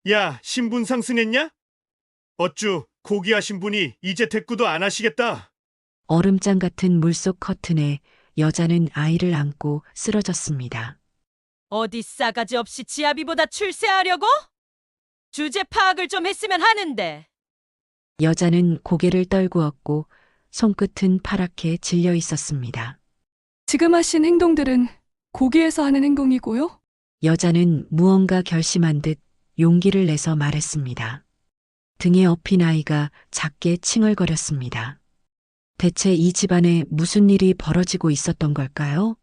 야, 신분 상승했냐? 어쭈, 고귀하신 분이 이제 대꾸도 안 하시겠다. 얼음장 같은 물속 커튼에 여자는 아이를 안고 쓰러졌습니다. 어디 싸가지 없이 지아비보다 출세하려고? 주제 파악을 좀 했으면 하는데. 여자는 고개를 떨구었고 손끝은 파랗게 질려 있었습니다. 지금 하신 행동들은 고기에서 하는 행동이고요. 여자는 무언가 결심한 듯 용기를 내서 말했습니다. 등에 업힌 아이가 작게 칭얼거렸습니다. 대체 이 집안에 무슨 일이 벌어지고 있었던 걸까요?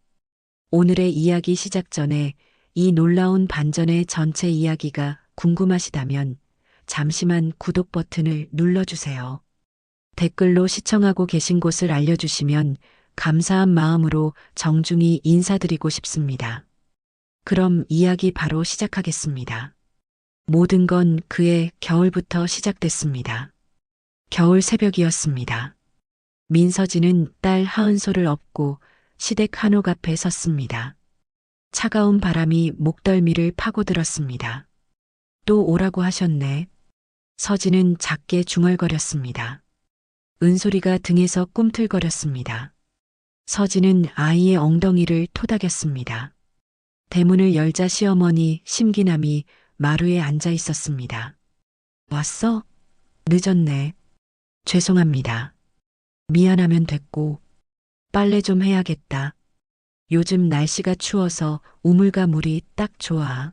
오늘의 이야기 시작 전에 이 놀라운 반전의 전체 이야기가 궁금하시다면 잠시만 구독 버튼을 눌러주세요. 댓글로 시청하고 계신 곳을 알려주시면 감사한 마음으로 정중히 인사드리고 싶습니다. 그럼 이야기 바로 시작하겠습니다. 모든 건 그의 겨울부터 시작됐습니다. 겨울 새벽이었습니다. 민서진은 딸 하은소를 업고 시댁 한옥 앞에 섰습니다. 차가운 바람이 목덜미를 파고들었습니다. 또 오라고 하셨네. 서진은 작게 중얼거렸습니다. 은솔이가 등에서 꿈틀거렸습니다. 서진은 아이의 엉덩이를 토닥였습니다. 대문을 열자 시어머니 심기남이 마루에 앉아 있었습니다. 왔어? 늦었네. 죄송합니다. 미안하면 됐고, 빨래 좀 해야겠다. 요즘 날씨가 추워서 우물과 물이 딱 좋아.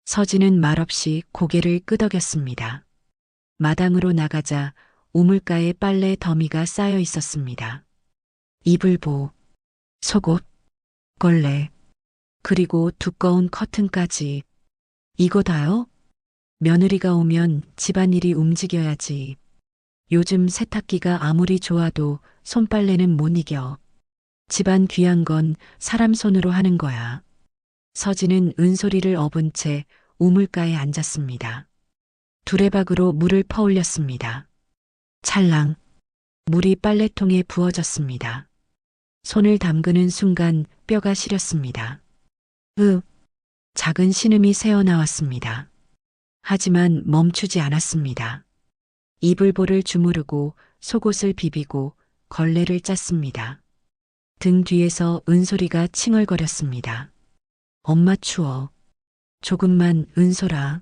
서진은 말없이 고개를 끄덕였습니다. 마당으로 나가자 우물가에 빨래 더미가 쌓여 있었습니다. 이불보, 속옷, 걸레, 그리고 두꺼운 커튼까지. 이거 다요? 며느리가 오면 집안일이 움직여야지. 요즘 세탁기가 아무리 좋아도 손빨래는 못 이겨. 집안 귀한 건 사람 손으로 하는 거야. 서진은 은솔이를 업은 채 우물가에 앉았습니다. 두레박으로 물을 퍼올렸습니다. 찰랑. 물이 빨래통에 부어졌습니다. 손을 담그는 순간 뼈가 시렸습니다. 작은 신음이 새어나왔습니다. 하지만 멈추지 않았습니다. 이불보를 주무르고 속옷을 비비고 걸레를 짰습니다. 등 뒤에서 은솔이가 칭얼거렸습니다. 엄마 추워. 조금만 은솔아.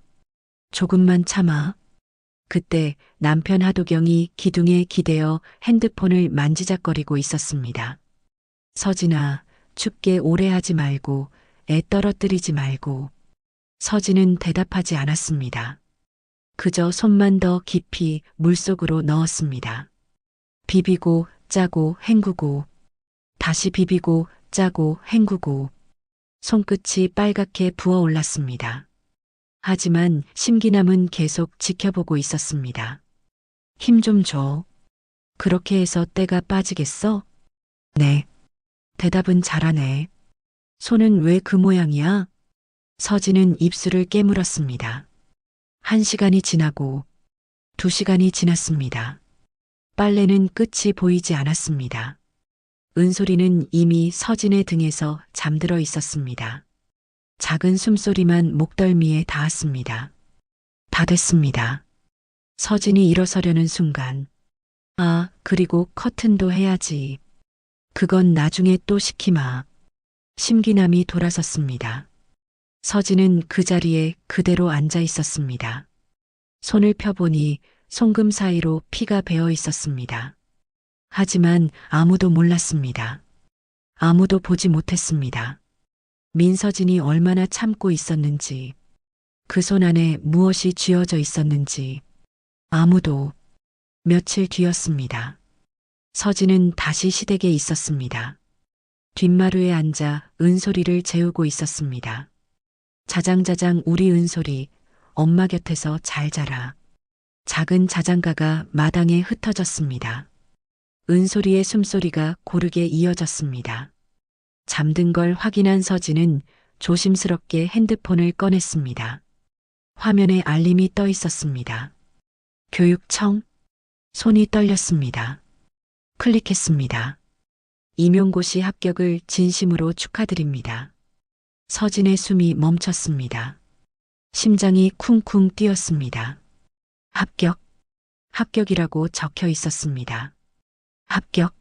조금만 참아. 그때 남편 하도경이 기둥에 기대어 핸드폰을 만지작거리고 있었습니다. 서진아, 춥게 오래 하지 말고 애 떨어뜨리지 말고. 서진은 대답하지 않았습니다. 그저 손만 더 깊이 물속으로 넣었습니다. 비비고 짜고 헹구고 다시 비비고 짜고 헹구고 손끝이 빨갛게 부어올랐습니다. 하지만 심기남은 계속 지켜보고 있었습니다. 힘 좀 줘. 그렇게 해서 때가 빠지겠어? 네. 대답은 잘하네. 손은 왜 그 모양이야? 서진은 입술을 깨물었습니다. 1시간이 지나고 2시간이 지났습니다. 빨래는 끝이 보이지 않았습니다. 은솔이는 이미 서진의 등에서 잠들어 있었습니다. 작은 숨소리만 목덜미에 닿았습니다. 다 됐습니다. 서진이 일어서려는 순간, 아, 그리고 커튼도 해야지. 그건 나중에 또 시키마. 심기남이 돌아섰습니다. 서진은 그 자리에 그대로 앉아 있었습니다. 손을 펴보니 송금 사이로 피가 배어 있었습니다. 하지만 아무도 몰랐습니다. 아무도 보지 못했습니다. 민서진이 얼마나 참고 있었는지, 그 손 안에 무엇이 쥐어져 있었는지, 아무도. 며칠 뒤였습니다. 서진은 다시 시댁에 있었습니다. 뒷마루에 앉아 은솔이를 재우고 있었습니다. 자장자장 우리 은솔이 엄마 곁에서 잘 자라. 작은 자장가가 마당에 흩어졌습니다. 은솔이의 숨소리가 고르게 이어졌습니다. 잠든 걸 확인한 서진은 조심스럽게 핸드폰을 꺼냈습니다. 화면에 알림이 떠 있었습니다. 교육청? 손이 떨렸습니다. 클릭했습니다. 임용고시 합격을 진심으로 축하드립니다. 서진의 숨이 멈췄습니다. 심장이 쿵쿵 뛰었습니다. 합격, 합격이라고 적혀 있었습니다. 합격.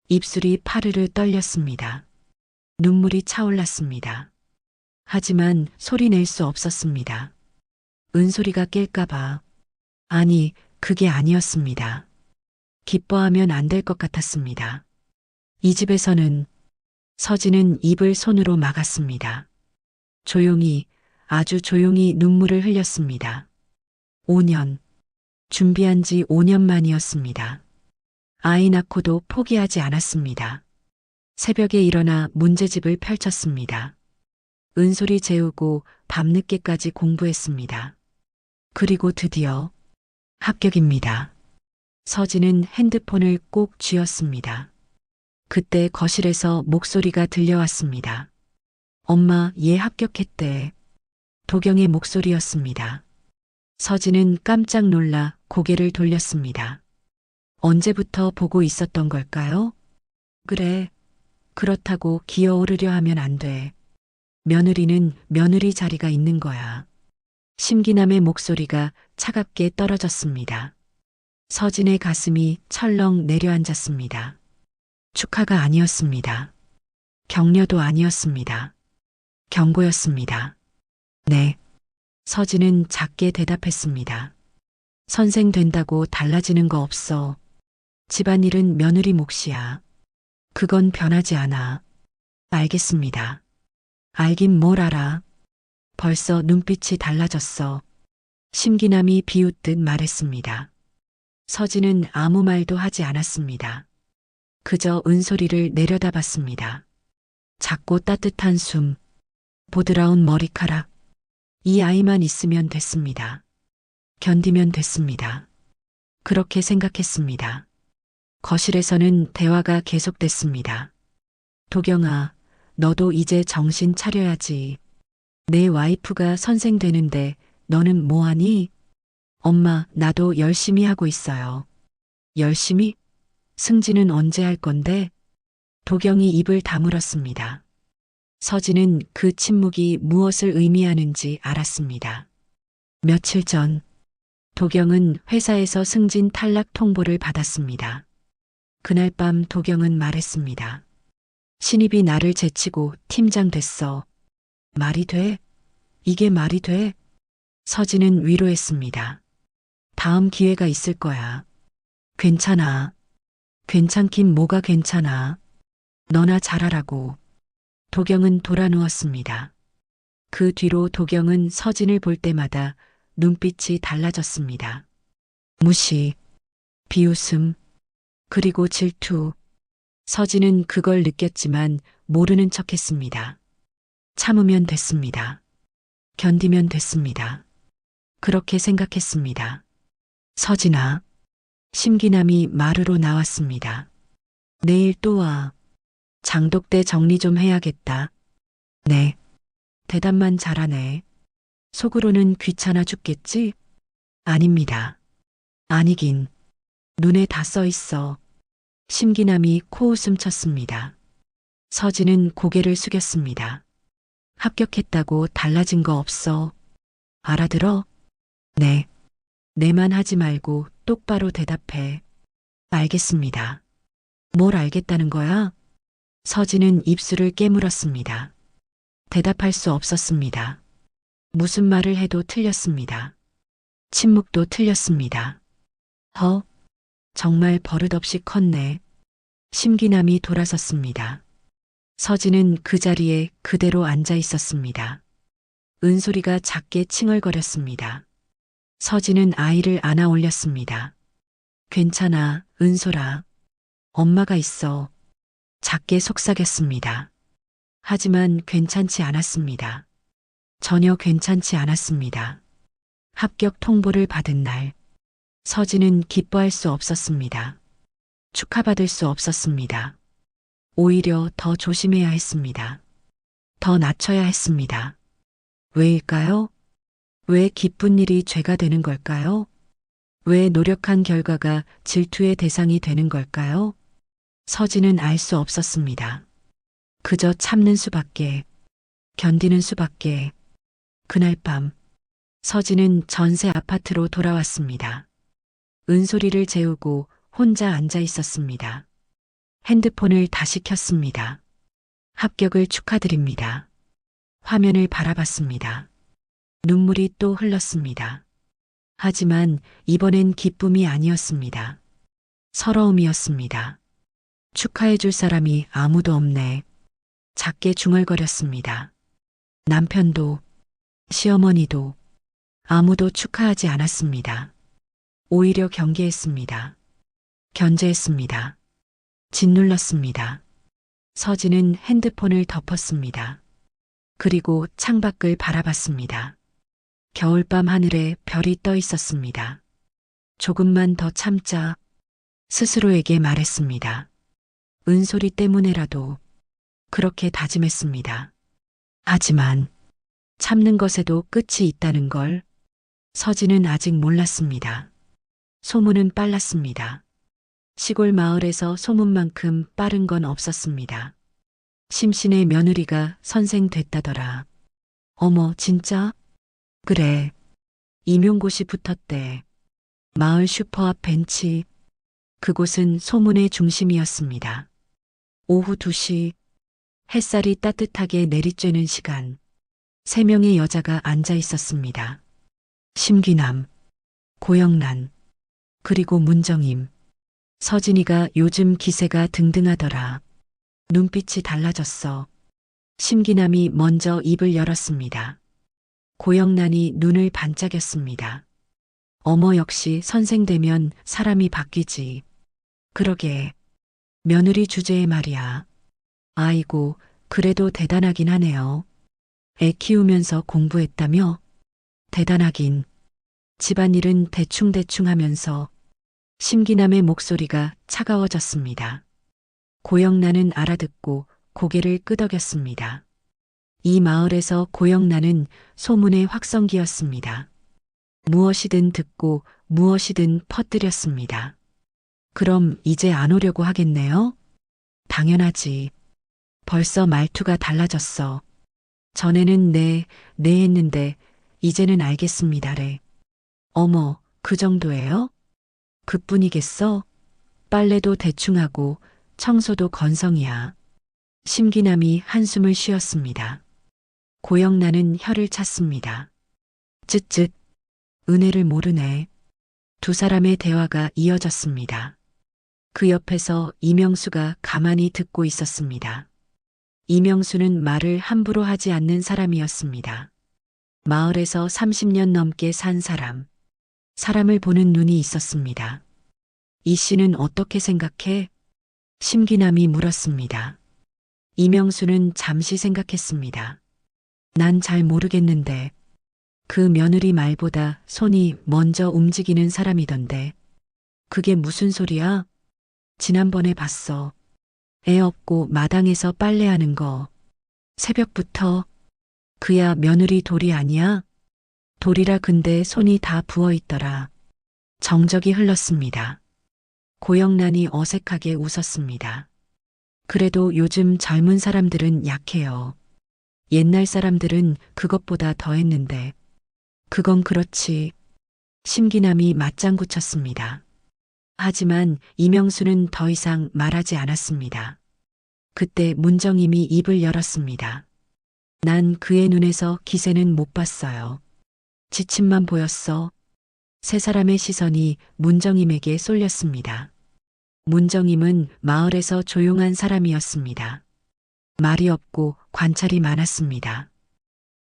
입술이 파르르 떨렸습니다. 눈물이 차올랐습니다. 하지만 소리 낼 수 없었습니다. 은솔이가 깰까봐. 아니, 그게 아니었습니다. 기뻐하면 안 될 것 같았습니다. 이 집에서는 서진은 입을 손으로 막았습니다. 조용히, 아주 조용히 눈물을 흘렸습니다. 5년. 준비한 지 5년 만이었습니다. 아이 낳고도 포기하지 않았습니다. 새벽에 일어나 문제집을 펼쳤습니다. 은솔이 재우고 밤늦게까지 공부했습니다. 그리고 드디어 합격입니다. 서진은 핸드폰을 꼭 쥐었습니다. 그때 거실에서 목소리가 들려왔습니다. 엄마, 얘 합격했대. 도경의 목소리였습니다. 서진은 깜짝 놀라 고개를 돌렸습니다. 언제부터 보고 있었던 걸까요? 그래. 그렇다고 기어오르려 하면 안 돼. 며느리는 며느리 자리가 있는 거야. 심기남의 목소리가 차갑게 떨어졌습니다. 서진의 가슴이 철렁 내려앉았습니다. 축하가 아니었습니다. 격려도 아니었습니다. 경고였습니다. 네. 서진은 작게 대답했습니다. 선생 된다고 달라지는 거 없어. 집안일은 며느리 몫이야. 그건 변하지 않아. 알겠습니다. 알긴 뭘 알아. 벌써 눈빛이 달라졌어. 심기남이 비웃듯 말했습니다. 서진은 아무 말도 하지 않았습니다. 그저 은솔이를 내려다봤습니다. 작고 따뜻한 숨, 보드라운 머리카락. 이 아이만 있으면 됐습니다. 견디면 됐습니다. 그렇게 생각했습니다. 거실에서는 대화가 계속됐습니다. 도경아, 너도 이제 정신 차려야지. 내 와이프가 선생 되는데 너는 뭐하니? 엄마, 나도 열심히 하고 있어요. 열심히? 승진은 언제 할 건데? 도경이 입을 다물었습니다. 서진은 그 침묵이 무엇을 의미하는지 알았습니다. 며칠 전, 도경은 회사에서 승진 탈락 통보를 받았습니다. 그날 밤 도경은 말했습니다. 신입이 나를 제치고 팀장 됐어. 말이 돼? 이게 말이 돼? 서진은 위로했습니다. 다음 기회가 있을 거야. 괜찮아. 괜찮긴 뭐가 괜찮아. 너나 잘하라고. 도경은 돌아 누웠습니다. 그 뒤로 도경은 서진을 볼 때마다 눈빛이 달라졌습니다. 무시, 비웃음, 그리고 질투. 서진은 그걸 느꼈지만 모르는 척했습니다. 참으면 됐습니다. 견디면 됐습니다. 그렇게 생각했습니다. 서진아. 심기남이 마루로 나왔습니다. 내일 또 와. 장독대 정리 좀 해야겠다. 네. 대답만 잘하네. 속으로는 귀찮아 죽겠지? 아닙니다. 아니긴. 눈에 다 써 있어. 심기남이 코웃음 쳤습니다. 서진은 고개를 숙였습니다. 합격했다고 달라진 거 없어. 알아들어? 네. 내만 하지 말고 똑바로 대답해. 알겠습니다. 뭘 알겠다는 거야? 서진은 입술을 깨물었습니다. 대답할 수 없었습니다. 무슨 말을 해도 틀렸습니다. 침묵도 틀렸습니다. 정말 버릇없이 컸네. 심기남이 돌아섰습니다. 서진은 그 자리에 그대로 앉아 있었습니다. 은솔이가 작게 칭얼거렸습니다. 서진은 아이를 안아 올렸습니다. 괜찮아, 은솔아. 엄마가 있어. 작게 속삭였습니다. 하지만 괜찮지 않았습니다. 전혀 괜찮지 않았습니다. 합격 통보를 받은 날, 서진은 기뻐할 수 없었습니다. 축하받을 수 없었습니다. 오히려 더 조심해야 했습니다. 더 낮춰야 했습니다. 왜일까요? 왜 기쁜 일이 죄가 되는 걸까요? 왜 노력한 결과가 질투의 대상이 되는 걸까요? 서진은 알 수 없었습니다. 그저 참는 수밖에, 견디는 수밖에. 그날 밤, 서진은 전세 아파트로 돌아왔습니다. 은솔이를 재우고 혼자 앉아 있었습니다. 핸드폰을 다시 켰습니다. 합격을 축하드립니다. 화면을 바라봤습니다. 눈물이 또 흘렀습니다. 하지만 이번엔 기쁨이 아니었습니다. 서러움이었습니다. 축하해줄 사람이 아무도 없네. 작게 중얼거렸습니다. 남편도, 시어머니도 아무도 축하하지 않았습니다. 오히려 경계했습니다. 견제했습니다. 짓눌렀습니다. 서진은 핸드폰을 덮었습니다. 그리고 창밖을 바라봤습니다. 겨울밤 하늘에 별이 떠 있었습니다. 조금만 더 참자 스스로에게 말했습니다. 은솔이 때문에라도 그렇게 다짐했습니다. 하지만 참는 것에도 끝이 있다는 걸 서진은 아직 몰랐습니다. 소문은 빨랐습니다. 시골 마을에서 소문만큼 빠른 건 없었습니다. 심신의 며느리가 선생 됐다더라. 어머, 진짜? 그래. 임용고시 붙었대. 마을 슈퍼 앞 벤치. 그곳은 소문의 중심이었습니다. 오후 2시, 햇살이 따뜻하게 내리쬐는 시간. 3명의 여자가 앉아 있었습니다. 심기남, 고영란, 그리고 문정임. 서진이가 요즘 기세가 등등하더라. 눈빛이 달라졌어. 심기남이 먼저 입을 열었습니다. 고영란이 눈을 반짝였습니다. 어머, 역시 선생 되면 사람이 바뀌지. 그러게. 며느리 주제에 말이야. 아이고, 그래도 대단하긴 하네요. 애 키우면서 공부했다며? 대단하긴. 집안일은 대충대충 하면서. 심기남의 목소리가 차가워졌습니다. 고영란은 알아듣고 고개를 끄덕였습니다. 이 마을에서 고영란은 소문의 확성기였습니다. 무엇이든 듣고 무엇이든 퍼뜨렸습니다. 그럼 이제 안 오려고 하겠네요? 당연하지. 벌써 말투가 달라졌어. 전에는 네 했는데 이제는 알겠습니다래. 어머, 그 정도예요? 그뿐이겠어? 빨래도 대충 하고 청소도 건성이야. 심기남이 한숨을 쉬었습니다. 고영란은 혀를 찼습니다. 쯧쯧. 은혜를 모르네. 두 사람의 대화가 이어졌습니다. 그 옆에서 이명수가 가만히 듣고 있었습니다. 이명수는 말을 함부로 하지 않는 사람이었습니다. 마을에서 30년 넘게 산 사람. 사람을 보는 눈이 있었습니다. 이 씨는 어떻게 생각해? 심기남이 물었습니다. 이명수는 잠시 생각했습니다. 난 잘 모르겠는데 그 며느리 말보다 손이 먼저 움직이는 사람이던데. 그게 무슨 소리야? 지난번에 봤어. 애 없고 마당에서 빨래하는 거. 새벽부터. 그야 며느리 돌이 아니야? 돌이라 근데 손이 다 부어있더라. 정적이 흘렀습니다. 고영란이 어색하게 웃었습니다. 그래도 요즘 젊은 사람들은 약해요. 옛날 사람들은 그것보다 더 했는데. 그건 그렇지. 심기남이 맞장구 쳤습니다. 하지만 이명수는 더 이상 말하지 않았습니다. 그때 문정임이 입을 열었습니다. 난 그의 눈에서 기세는 못 봤어요. 지침만 보였어. 세 사람의 시선이 문정임에게 쏠렸습니다. 문정임은 마을에서 조용한 사람이었습니다. 말이 없고 관찰이 많았습니다.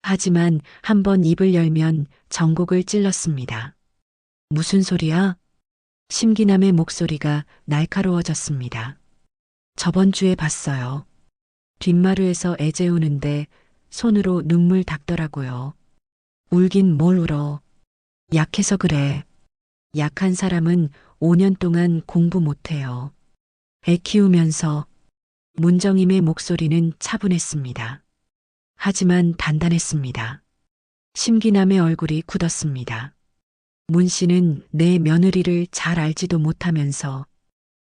하지만 한번 입을 열면 전곡을 찔렀습니다. 무슨 소리야? 심기남의 목소리가 날카로워졌습니다. 저번 주에 봤어요. 뒷마루에서 애 재우는데 손으로 눈물 닦더라고요. 울긴 뭘 울어. 약해서 그래. 약한 사람은 5년 동안 공부 못해요. 애 키우면서. 문정임의 목소리는 차분했습니다. 하지만 단단했습니다. 심기남의 얼굴이 굳었습니다. 문 씨는 내 며느리를 잘 알지도 못하면서.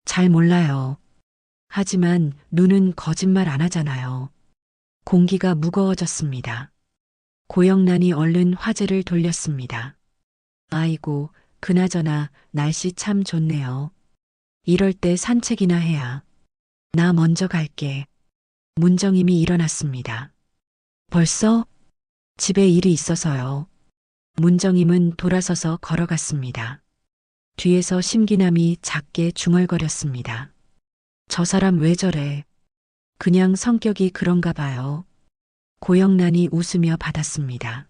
잘 몰라요. 하지만 눈은 거짓말 안 하잖아요. 공기가 무거워졌습니다. 고영란이 얼른 화제를 돌렸습니다. 아이고, 그나저나 날씨 참 좋네요. 이럴 때 산책이나 해야. 나 먼저 갈게. 문정임이 일어났습니다. 벌써? 집에 일이 있어서요. 문정임은 돌아서서 걸어갔습니다. 뒤에서 심기남이 작게 중얼거렸습니다. 저 사람 왜 저래? 그냥 성격이 그런가 봐요. 고영란이 웃으며 받았습니다.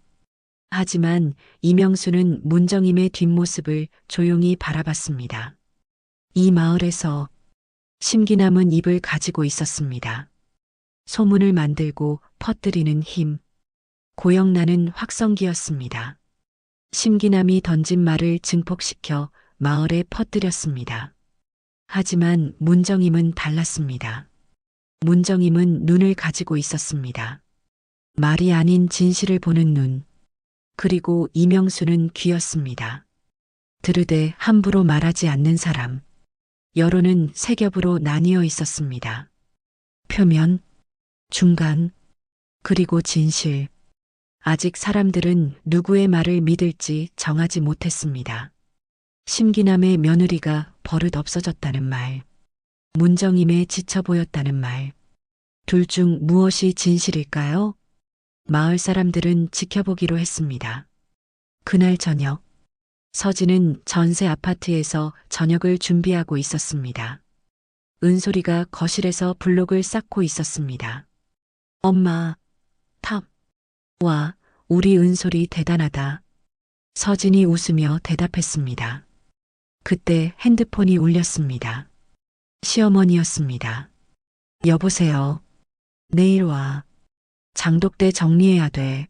하지만 이명수는 문정임의 뒷모습을 조용히 바라봤습니다. 이 마을에서 심기남은 입을 가지고 있었습니다. 소문을 만들고 퍼뜨리는 힘. 고영란은 확성기였습니다. 심기남이 던진 말을 증폭시켜 마을에 퍼뜨렸습니다. 하지만 문정임은 달랐습니다. 문정임은 눈을 가지고 있었습니다. 말이 아닌 진실을 보는 눈. 그리고 이명수는 귀였습니다. 들으되 함부로 말하지 않는 사람. 여론은 세 겹으로 나뉘어 있었습니다. 표면, 중간, 그리고 진실. 아직 사람들은 누구의 말을 믿을지 정하지 못했습니다. 심기남의 며느리가 버릇 없어졌다는 말, 문정임에 지쳐 보였다는 말. 둘 중 무엇이 진실일까요? 마을 사람들은 지켜보기로 했습니다. 그날 저녁, 서진은 전세 아파트에서 저녁을 준비하고 있었습니다. 은솔이가 거실에서 블록을 쌓고 있었습니다. 엄마, 탑. 와, 우리 은솔이 대단하다. 서진이 웃으며 대답했습니다. 그때 핸드폰이 울렸습니다. 시어머니였습니다. 여보세요. 내일 와. 장독대 정리해야 돼.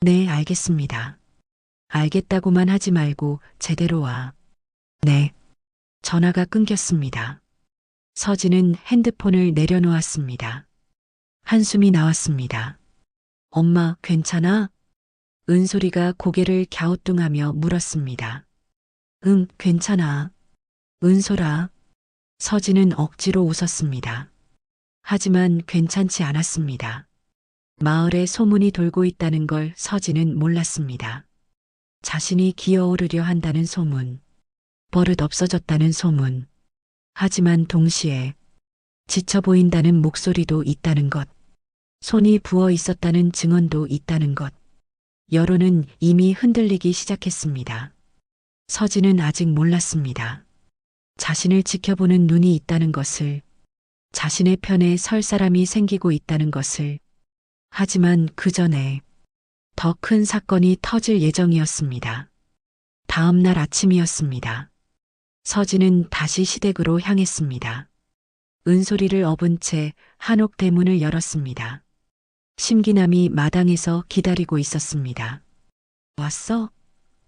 네, 알겠습니다. 알겠다고만 하지 말고 제대로 와. 네. 전화가 끊겼습니다. 서진은 핸드폰을 내려놓았습니다. 한숨이 나왔습니다. 엄마, 괜찮아? 은솔이가 고개를 갸우뚱하며 물었습니다. 응, 괜찮아. 은솔아. 서진은 억지로 웃었습니다. 하지만 괜찮지 않았습니다. 마을에 소문이 돌고 있다는 걸 서진은 몰랐습니다. 자신이 기어오르려 한다는 소문, 버릇 없어졌다는 소문. 하지만 동시에 지쳐 보인다는 목소리도 있다는 것, 손이 부어 있었다는 증언도 있다는 것. 여론은 이미 흔들리기 시작했습니다. 서진은 아직 몰랐습니다. 자신을 지켜보는 눈이 있다는 것을, 자신의 편에 설 사람이 생기고 있다는 것을. 하지만 그 전에 더 큰 사건이 터질 예정이었습니다. 다음 날 아침이었습니다. 서진은 다시 시댁으로 향했습니다. 은솔이를 업은 채 한옥 대문을 열었습니다. 심기남이 마당에서 기다리고 있었습니다. 왔어?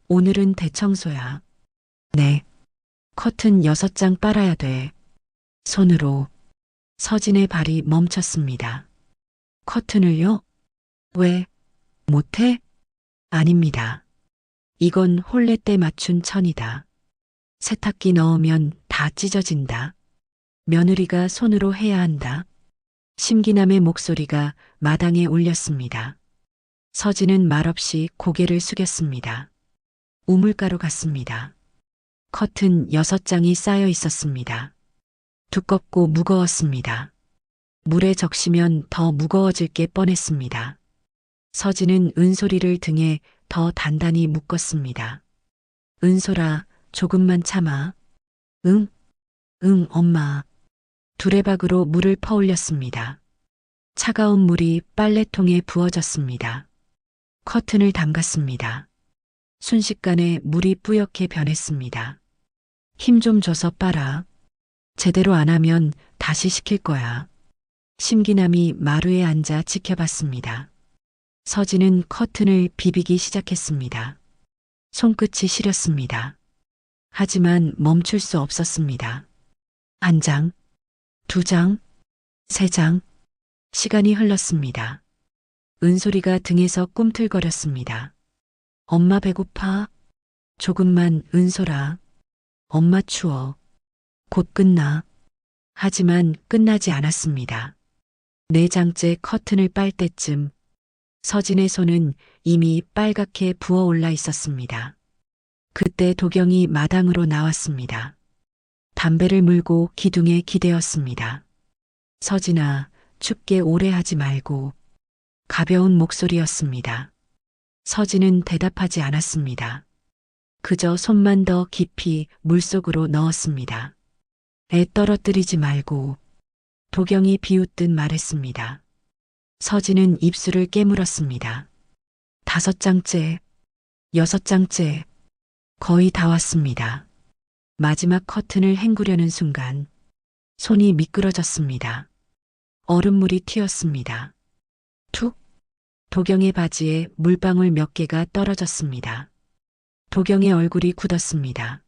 오늘은 대청소야. 네. 커튼 6장 빨아야 돼. 손으로. 서진의 발이 멈췄습니다. 커튼을요? 왜? 못해? 아닙니다. 이건 혼례 때 맞춘 천이다. 세탁기 넣으면 다 찢어진다. 며느리가 손으로 해야 한다. 심기남의 목소리가 마당에 울렸습니다. 서진은 말없이 고개를 숙였습니다. 우물가로 갔습니다. 커튼 6장이 쌓여 있었습니다. 두껍고 무거웠습니다. 물에 적시면 더 무거워질 게 뻔했습니다. 서진은 은솔이를 등에 더 단단히 묶었습니다. 은솔아, 조금만 참아. 응? 응, 엄마. 두레박으로 물을 퍼올렸습니다. 차가운 물이 빨래통에 부어졌습니다. 커튼을 담갔습니다. 순식간에 물이 뿌옇게 변했습니다. 힘 좀 줘서 빨아. 제대로 안 하면 다시 시킬 거야. 심기남이 마루에 앉아 지켜봤습니다. 서진은 커튼을 비비기 시작했습니다. 손끝이 시렸습니다. 하지만 멈출 수 없었습니다. 1장, 2장, 3장. 시간이 흘렀습니다. 은솔이가 등에서 꿈틀거렸습니다. 엄마 배고파? 조금만, 은솔아. 엄마 추워. 곧 끝나. 하지만 끝나지 않았습니다. 4장째 커튼을 빨 때쯤 서진의 손은 이미 빨갛게 부어올라 있었습니다. 그때 도경이 마당으로 나왔습니다. 담배를 물고 기둥에 기대었습니다. 서진아, 춥게 오래 하지 말고. 가벼운 목소리였습니다. 서진은 대답하지 않았습니다. 그저 손만 더 깊이 물속으로 넣었습니다. 애 떨어뜨리지 말고. 도경이 비웃듯 말했습니다. 서진은 입술을 깨물었습니다. 5장째, 6장째, 거의 다 왔습니다. 마지막 커튼을 헹구려는 순간 손이 미끄러졌습니다. 얼음물이 튀었습니다. 툭! 도경의 바지에 물방울 몇 개가 떨어졌습니다. 도경의 얼굴이 굳었습니다.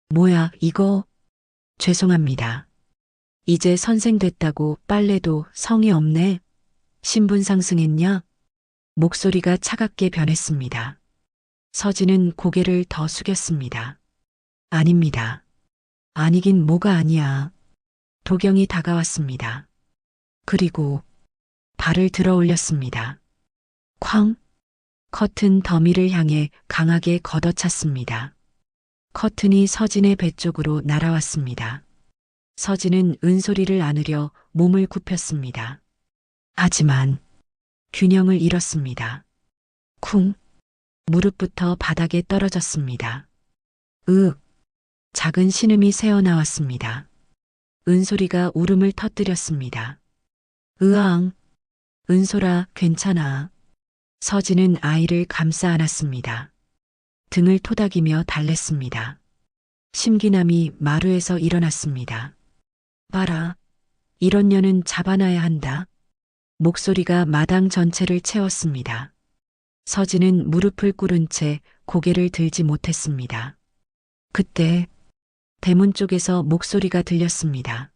뭐야, 이거? 죄송합니다. 이제 선생 됐다고 빨래도 성의 없네. 신분 상승했냐? 목소리가 차갑게 변했습니다. 서진은 고개를 더 숙였습니다. 아닙니다. 아니긴 뭐가 아니야. 도경이 다가왔습니다. 그리고 발을 들어 올렸습니다. 쾅! 커튼 더미를 향해 강하게 걷어찼습니다. 커튼이 서진의 배 쪽으로 날아왔습니다. 서진은 은소리를 안으려 몸을 굽혔습니다. 하지만 균형을 잃었습니다. 쿵! 무릎부터 바닥에 떨어졌습니다. 으윽! 작은 신음이 새어나왔습니다. 은소리가 울음을 터뜨렸습니다. 으앙! 은소라, 괜찮아. 서진은 아이를 감싸 안았습니다. 등을 토닥이며 달랬습니다. 심기남이 마루에서 일어났습니다. 봐라. 이런 년은 잡아놔야 한다. 목소리가 마당 전체를 채웠습니다. 서진은 무릎을 꿇은 채 고개를 들지 못했습니다. 그때 대문 쪽에서 목소리가 들렸습니다.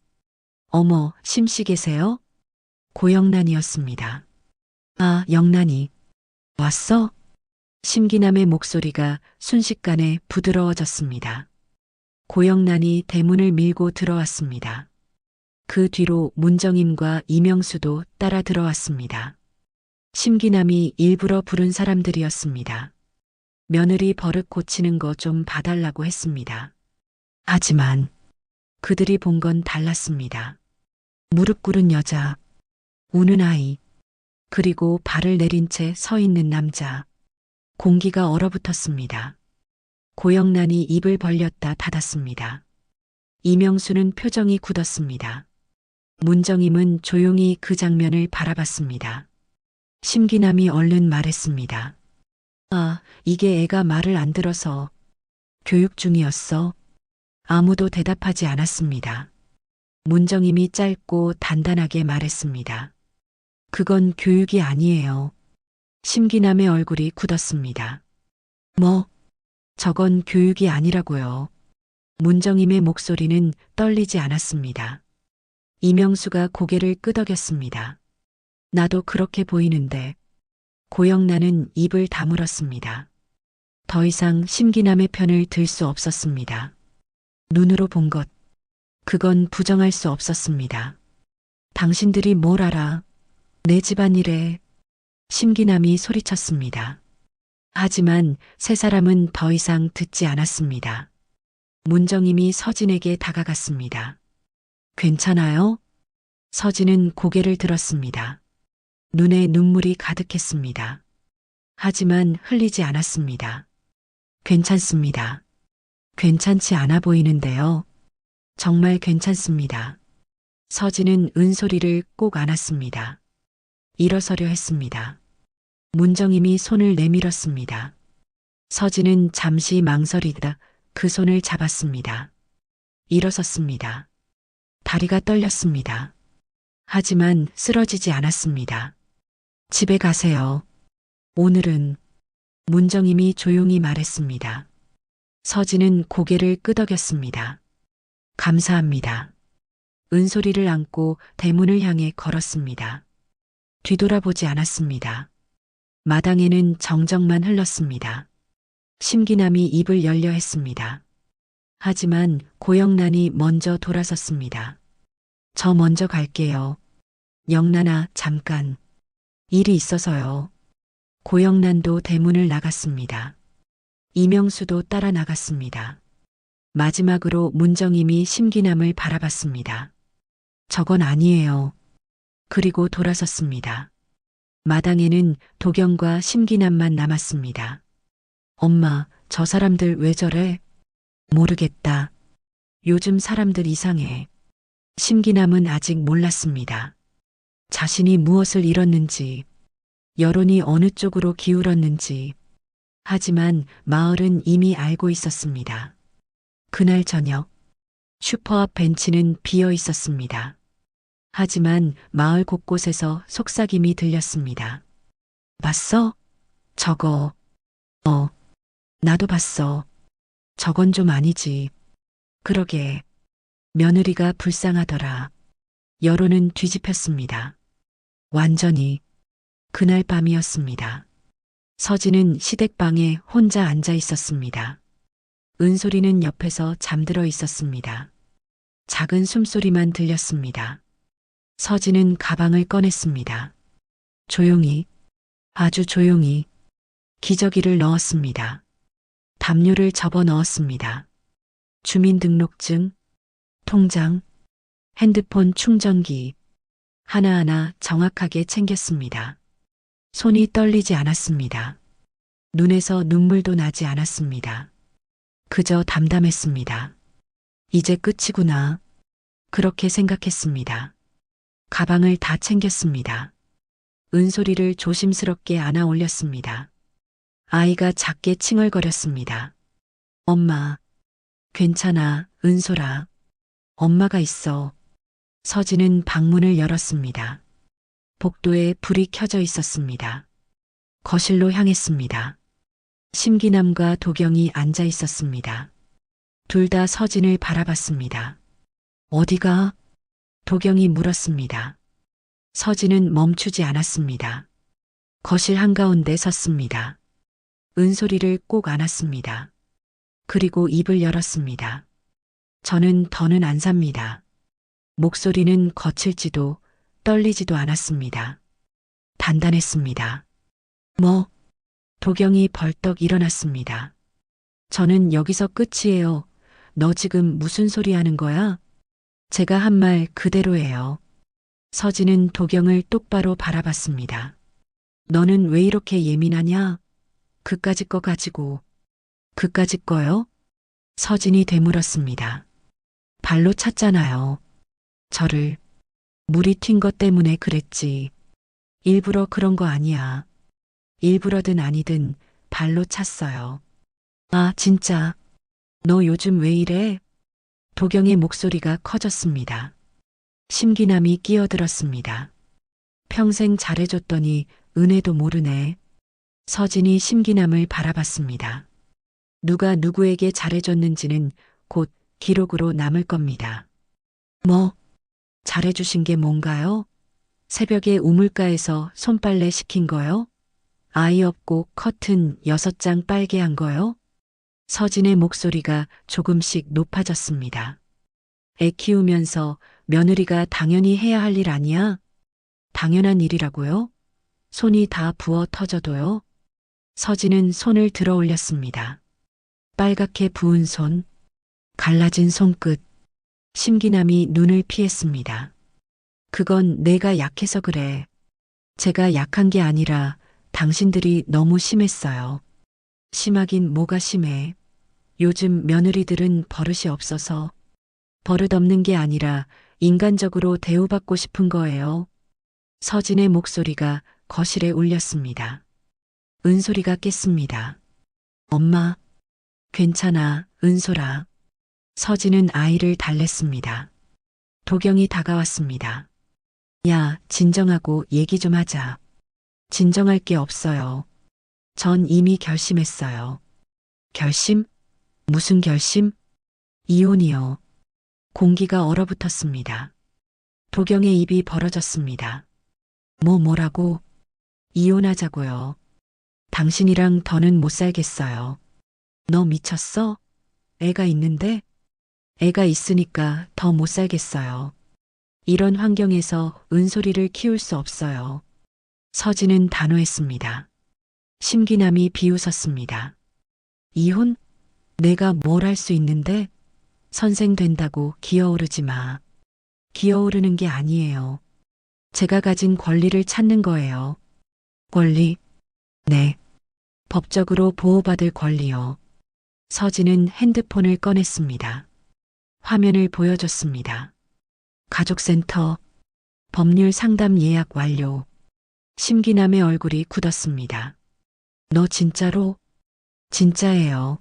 어머, 심씨 계세요? 고영란이었습니다. 아, 영란이. 왔어? 심기남의 목소리가 순식간에 부드러워졌습니다. 고영란이 대문을 밀고 들어왔습니다. 그 뒤로 문정임과 이명수도 따라 들어왔습니다. 심기남이 일부러 부른 사람들이었습니다. 며느리 버릇 고치는 거 좀 봐달라고 했습니다. 하지만 그들이 본 건 달랐습니다. 무릎 꿇은 여자, 우는 아이, 그리고 발을 내린 채 서 있는 남자. 공기가 얼어붙었습니다. 고영란이 입을 벌렸다 닫았습니다. 이명수는 표정이 굳었습니다. 문정임은 조용히 그 장면을 바라봤습니다. 심기남이 얼른 말했습니다. 아, 이게 애가 말을 안 들어서 교육 중이었어. 아무도 대답하지 않았습니다. 문정임이 짧고 단단하게 말했습니다. 그건 교육이 아니에요. 심기남의 얼굴이 굳었습니다. 뭐? 저건 교육이 아니라고요. 문정임의 목소리는 떨리지 않았습니다. 이명수가 고개를 끄덕였습니다. 나도 그렇게 보이는데. 고영란은 입을 다물었습니다. 더 이상 심기남의 편을 들 수 없었습니다. 눈으로 본 것, 그건 부정할 수 없었습니다. 당신들이 뭘 알아? 내 집안일에. 심기남이 소리쳤습니다. 하지만 세 사람은 더 이상 듣지 않았습니다. 문정임이 서진에게 다가갔습니다. 괜찮아요? 서진은 고개를 들었습니다. 눈에 눈물이 가득했습니다. 하지만 흘리지 않았습니다. 괜찮습니다. 괜찮지 않아 보이는데요. 정말 괜찮습니다. 서진은 은소리를 꼭 안았습니다. 일어서려 했습니다. 문정임이 손을 내밀었습니다. 서진은 잠시 망설이다 그 손을 잡았습니다. 일어섰습니다. 다리가 떨렸습니다. 하지만 쓰러지지 않았습니다. 집에 가세요. 오늘은. 문정임이 조용히 말했습니다. 서진은 고개를 끄덕였습니다. 감사합니다. 은소리를 안고 대문을 향해 걸었습니다. 뒤돌아보지 않았습니다. 마당에는 정적만 흘렀습니다. 심기남이 입을 열려 했습니다. 하지만 고영란이 먼저 돌아섰습니다. 저 먼저 갈게요. 영란아, 잠깐. 일이 있어서요. 고영란도 대문을 나갔습니다. 이명수도 따라 나갔습니다. 마지막으로 문정임이 심기남을 바라봤습니다. 저건 아니에요. 그리고 돌아섰습니다. 마당에는 도경과 심기남만 남았습니다. 엄마, 저 사람들 왜 저래? 모르겠다. 요즘 사람들 이상해. 심기남은 아직 몰랐습니다. 자신이 무엇을 잃었는지, 여론이 어느 쪽으로 기울었는지. 하지만 마을은 이미 알고 있었습니다. 그날 저녁, 슈퍼 앞 벤치는 비어 있었습니다. 하지만 마을 곳곳에서 속삭임이 들렸습니다. 봤어? 저거. 나도 봤어. 저건 좀 아니지. 그러게. 며느리가 불쌍하더라. 여론은 뒤집혔습니다. 완전히. 그날 밤이었습니다. 서진은 시댁방에 혼자 앉아 있었습니다. 은솔이는 옆에서 잠들어 있었습니다. 작은 숨소리만 들렸습니다. 서진은 가방을 꺼냈습니다. 조용히, 아주 조용히 기저귀를 넣었습니다. 담요를 접어 넣었습니다. 주민등록증, 통장, 핸드폰 충전기 하나하나 정확하게 챙겼습니다. 손이 떨리지 않았습니다. 눈에서 눈물도 나지 않았습니다. 그저 담담했습니다. 이제 끝이구나. 그렇게 생각했습니다. 가방을 다 챙겼습니다. 은솔이를 조심스럽게 안아 올렸습니다. 아이가 작게 칭얼거렸습니다. 엄마, 괜찮아, 은솔아. 엄마가 있어. 서진은 방문을 열었습니다. 복도에 불이 켜져 있었습니다. 거실로 향했습니다. 심기남과 도경이 앉아 있었습니다. 둘 다 서진을 바라봤습니다. 어디가? 도경이 물었습니다. 서진은 멈추지 않았습니다. 거실 한가운데 섰습니다. 은솔이를 꼭 안았습니다. 그리고 입을 열었습니다. 저는 더는 안 삽니다. 목소리는 거칠지도 떨리지도 않았습니다. 단단했습니다. 뭐? 도경이 벌떡 일어났습니다. 저는 여기서 끝이에요. 너 지금 무슨 소리 하는 거야? 제가 한 말 그대로예요. 서진은 도경을 똑바로 바라봤습니다. 너는 왜 이렇게 예민하냐? 그까짓 거 가지고. 그까짓 거요? 서진이 되물었습니다. 발로 찼잖아요. 저를. 물이 튄 것 때문에 그랬지. 일부러 그런 거 아니야. 일부러든 아니든 발로 찼어요. 아, 진짜. 너 요즘 왜 이래? 도경의 목소리가 커졌습니다. 심기남이 끼어들었습니다. 평생 잘해줬더니 은혜도 모르네. 서진이 심기남을 바라봤습니다. 누가 누구에게 잘해줬는지는 곧 기록으로 남을 겁니다. 뭐? 잘해주신 게 뭔가요? 새벽에 우물가에서 손빨래 시킨 거요? 아이 없고 커튼 6장 빨게 한 거요? 서진의 목소리가 조금씩 높아졌습니다. 애 키우면서 며느리가 당연히 해야 할 일 아니야? 당연한 일이라고요? 손이 다 부어 터져도요? 서진은 손을 들어 올렸습니다. 빨갛게 부은 손, 갈라진 손끝. 심기남이 눈을 피했습니다. 그건 내가 약해서 그래. 제가 약한 게 아니라 당신들이 너무 심했어요. 심하긴 뭐가 심해. 요즘 며느리들은 버릇이 없어서. 버릇없는 게 아니라 인간적으로 대우받고 싶은 거예요. 서진의 목소리가 거실에 울렸습니다. 은솔이가 깼습니다. 엄마, 괜찮아, 은솔아. 서진은 아이를 달랬습니다. 도경이 다가왔습니다. 야, 진정하고 얘기 좀 하자. 진정할 게 없어요. 전 이미 결심했어요. 결심? 무슨 결심? 이혼이요. 공기가 얼어붙었습니다. 도경의 입이 벌어졌습니다. 뭐라고? 이혼하자고요. 당신이랑 더는 못 살겠어요. 너 미쳤어? 애가 있는데? 애가 있으니까 더 못 살겠어요. 이런 환경에서 은솔이를 키울 수 없어요. 서진은 단호했습니다. 심기남이 비웃었습니다. 이혼? 내가 뭘 할 수 있는데? 선생 된다고 기어오르지 마. 기어오르는 게 아니에요. 제가 가진 권리를 찾는 거예요. 권리? 네. 법적으로 보호받을 권리요. 서진은 핸드폰을 꺼냈습니다. 화면을 보여줬습니다. 가족센터, 법률 상담 예약 완료. 심기남의 얼굴이 굳었습니다. 너 진짜로? 진짜예요.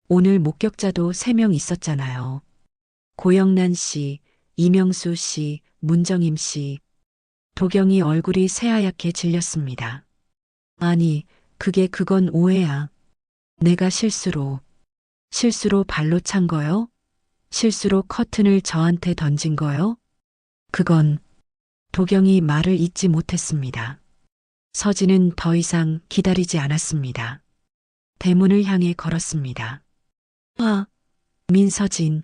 오늘 목격자도 3명 있었잖아요. 고영란 씨, 이명수 씨, 문정임 씨. 도경이 얼굴이 새하얗게 질렸습니다. 아니, 그건 오해야. 내가 실수로 발로 찬 거요? 실수로 커튼을 저한테 던진 거요? 그건 도경이 말을 잇지 못했습니다. 서진은 더 이상 기다리지 않았습니다. 대문을 향해 걸었습니다. 아, 민서진.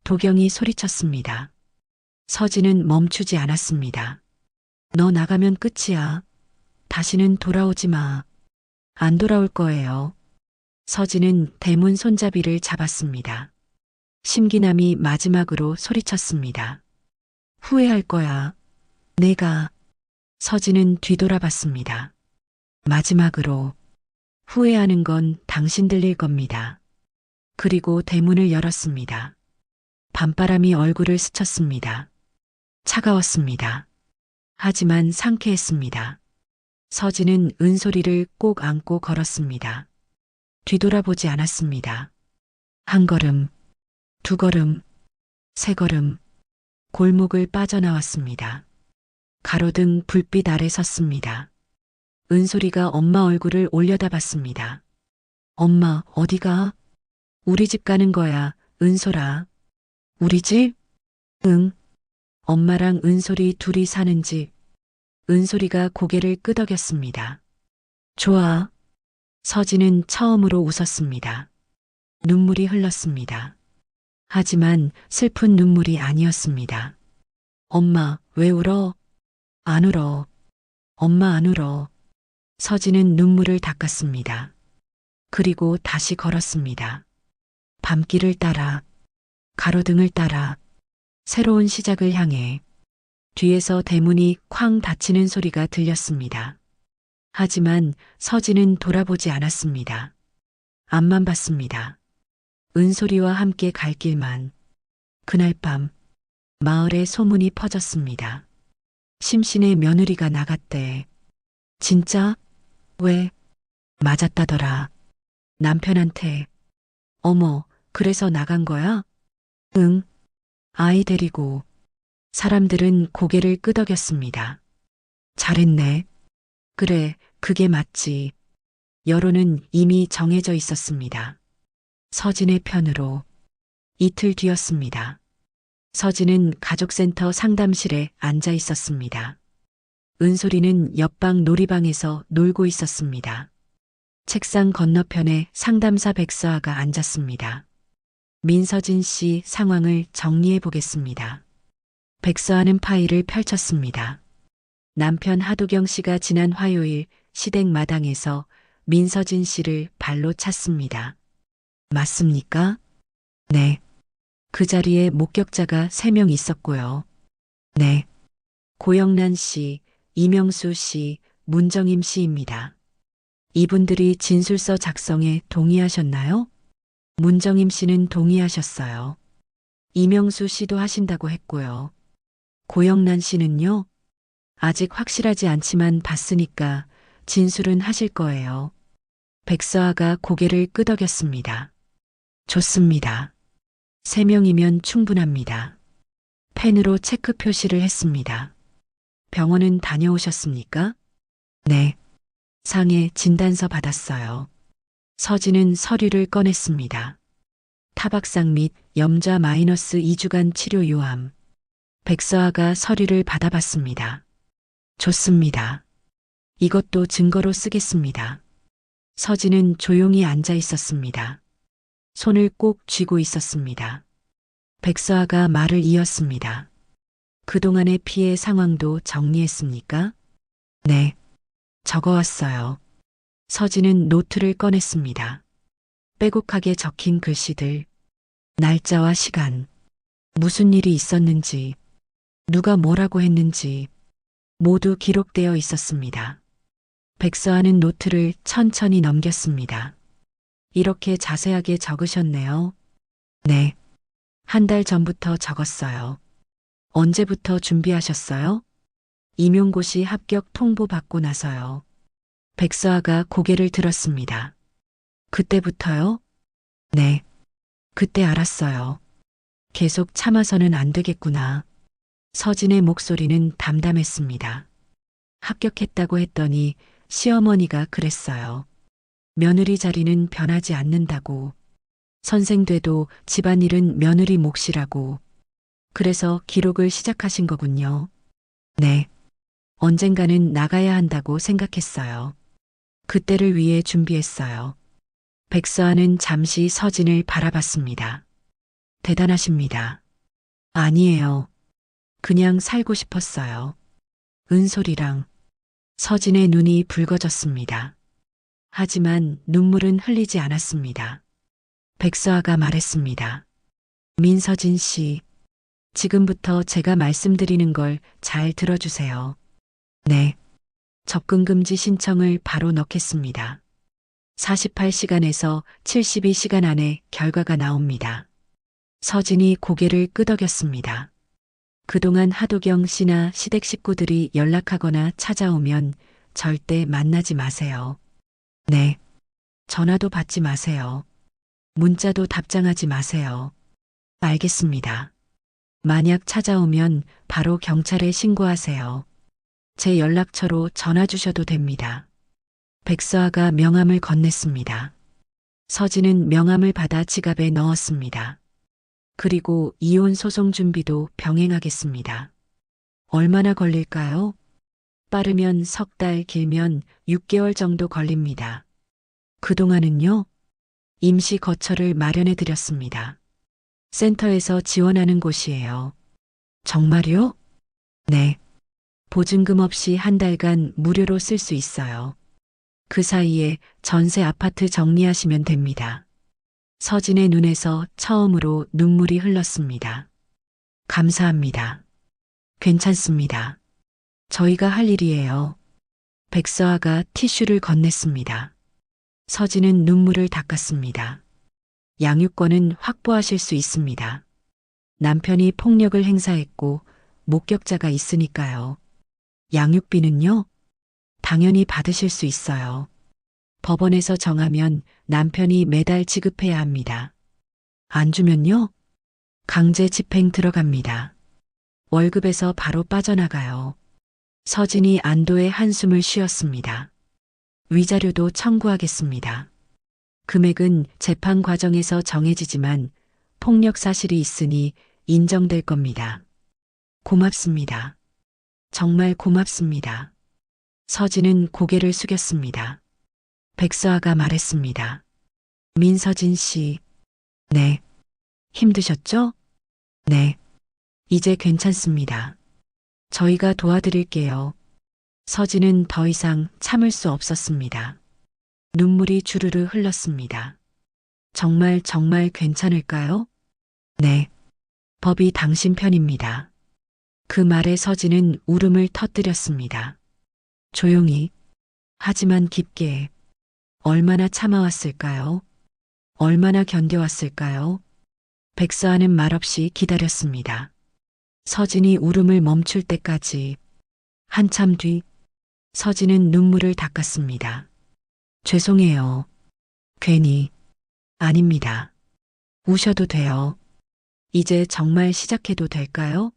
도경이 소리쳤습니다. 서진은 멈추지 않았습니다. 너 나가면 끝이야. 다시는 돌아오지 마. 안 돌아올 거예요. 서진은 대문 손잡이를 잡았습니다. 심기남이 마지막으로 소리쳤습니다. 후회할 거야. 내가. 서진은 뒤돌아봤습니다. 마지막으로 후회하는 건 당신들일 겁니다. 그리고 대문을 열었습니다. 밤바람이 얼굴을 스쳤습니다. 차가웠습니다. 하지만 상쾌했습니다. 서진은 은솔이를 꼭 안고 걸었습니다. 뒤돌아보지 않았습니다. 한 걸음, 두 걸음, 세 걸음, 골목을 빠져나왔습니다. 가로등 불빛 아래 섰습니다. 은솔이가 엄마 얼굴을 올려다봤습니다. 엄마, 어디가? 우리 집 가는 거야, 은솔아. 우리 집? 응. 엄마랑 은솔이 둘이 사는 집. 은솔이가 고개를 끄덕였습니다. 좋아. 서진은 처음으로 웃었습니다. 눈물이 흘렀습니다. 하지만 슬픈 눈물이 아니었습니다. 엄마, 왜 울어? 안 울어. 엄마 안 울어. 서진은 눈물을 닦았습니다. 그리고 다시 걸었습니다. 밤길을 따라, 가로등을 따라, 새로운 시작을 향해. 뒤에서 대문이 쾅 닫히는 소리가 들렸습니다. 하지만 서진은 돌아보지 않았습니다. 앞만 봤습니다. 은솔이와 함께 갈 길만. 그날 밤 마을에 소문이 퍼졌습니다. 심신의 며느리가 나갔대. 진짜? 왜? 맞았다더라. 남편한테. 어머, 그래서 나간 거야? 응. 아이 데리고. 사람들은 고개를 끄덕였습니다. 잘했네. 그래, 그게 맞지. 여론은 이미 정해져 있었습니다. 서진의 편으로. 이틀 뒤였습니다. 서진은 가족센터 상담실에 앉아 있었습니다. 은솔이는 옆방 놀이방에서 놀고 있었습니다. 책상 건너편에 상담사 백서아가 앉았습니다. 민서진 씨 상황을 정리해 보겠습니다. 백서아는 파일을 펼쳤습니다. 남편 하도경 씨가 지난 화요일 시댁 마당에서 민서진 씨를 발로 찼습니다. 맞습니까? 네. 그 자리에 목격자가 3명 있었고요. 네. 고영란 씨, 이명수 씨, 문정임 씨입니다. 이분들이 진술서 작성에 동의하셨나요? 문정임 씨는 동의하셨어요. 이명수 씨도 하신다고 했고요. 고영란 씨는요? 아직 확실하지 않지만 봤으니까 진술은 하실 거예요. 백서아가 고개를 끄덕였습니다. 좋습니다. 3명이면 충분합니다. 펜으로 체크 표시를 했습니다. 병원은 다녀오셨습니까? 네. 상해 진단서 받았어요. 서진은 서류를 꺼냈습니다. 타박상 및 염좌 -2주간 치료 요함. 백서아가 서류를 받아봤습니다. 좋습니다. 이것도 증거로 쓰겠습니다. 서진은 조용히 앉아 있었습니다. 손을 꼭 쥐고 있었습니다. 백서아가 말을 이었습니다. 그동안의 피해 상황도 정리했습니까? 네. 적어왔어요. 서진은 노트를 꺼냈습니다. 빼곡하게 적힌 글씨들, 날짜와 시간, 무슨 일이 있었는지, 누가 뭐라고 했는지 모두 기록되어 있었습니다. 백서하는 노트를 천천히 넘겼습니다. 이렇게 자세하게 적으셨네요. 네. 한 달 전부터 적었어요. 언제부터 준비하셨어요? 임용고시 합격 통보 받고 나서요. 백서아가 고개를 들었습니다. 그때부터요? 네. 그때 알았어요. 계속 참아서는 안 되겠구나. 서진의 목소리는 담담했습니다. 합격했다고 했더니 시어머니가 그랬어요. 며느리 자리는 변하지 않는다고. 선생 돼도 집안일은 며느리 몫이라고. 그래서 기록을 시작하신 거군요. 네. 언젠가는 나가야 한다고 생각했어요. 그때를 위해 준비했어요. 백서아는 잠시 서진을 바라봤습니다. 대단하십니다. 아니에요. 그냥 살고 싶었어요. 은솔이랑. 서진의 눈이 붉어졌습니다. 하지만 눈물은 흘리지 않았습니다. 백서아가 말했습니다. 민서진 씨, 지금부터 제가 말씀드리는 걸 잘 들어주세요. 네. 접근금지 신청을 바로 넣겠습니다. 48시간에서 72시간 안에 결과가 나옵니다. 서진이 고개를 끄덕였습니다. 그동안 하도경 씨나 시댁 식구들이 연락하거나 찾아오면 절대 만나지 마세요. 네. 전화도 받지 마세요. 문자도 답장하지 마세요. 알겠습니다. 만약 찾아오면 바로 경찰에 신고하세요. 제 연락처로 전화 주셔도 됩니다. 백서아가 명함을 건넸습니다. 서진은 명함을 받아 지갑에 넣었습니다. 그리고 이혼 소송 준비도 병행하겠습니다. 얼마나 걸릴까요? 빠르면 석 달, 길면 6개월 정도 걸립니다. 그동안은요? 임시 거처를 마련해 드렸습니다. 센터에서 지원하는 곳이에요. 정말요? 네. 보증금 없이 한 달간 무료로 쓸 수 있어요. 그 사이에 전세 아파트 정리하시면 됩니다. 서진의 눈에서 처음으로 눈물이 흘렀습니다. 감사합니다. 괜찮습니다. 저희가 할 일이에요. 백서아가 티슈를 건넸습니다. 서진은 눈물을 닦았습니다. 양육권은 확보하실 수 있습니다. 남편이 폭력을 행사했고 목격자가 있으니까요. 양육비는요? 당연히 받으실 수 있어요. 법원에서 정하면 남편이 매달 지급해야 합니다. 안 주면요? 강제 집행 들어갑니다. 월급에서 바로 빠져나가요. 서진이 안도의 한숨을 쉬었습니다. 위자료도 청구하겠습니다. 금액은 재판 과정에서 정해지지만 폭력 사실이 있으니 인정될 겁니다. 고맙습니다. 정말 고맙습니다. 서진은 고개를 숙였습니다. 백서아가 말했습니다. 민서진 씨. 네. 힘드셨죠? 네. 이제 괜찮습니다. 저희가 도와드릴게요. 서진은 더 이상 참을 수 없었습니다. 눈물이 주르르 흘렀습니다. 정말 괜찮을까요? 네. 법이 당신 편입니다. 그 말에 서진은 울음을 터뜨렸습니다. 조용히, 하지만 깊게. 얼마나 참아왔을까요? 얼마나 견뎌왔을까요? 백서아는 말없이 기다렸습니다. 서진이 울음을 멈출 때까지. 한참 뒤, 서진은 눈물을 닦았습니다. 죄송해요. 괜히. 아닙니다. 우셔도 돼요. 이제 정말 시작해도 될까요?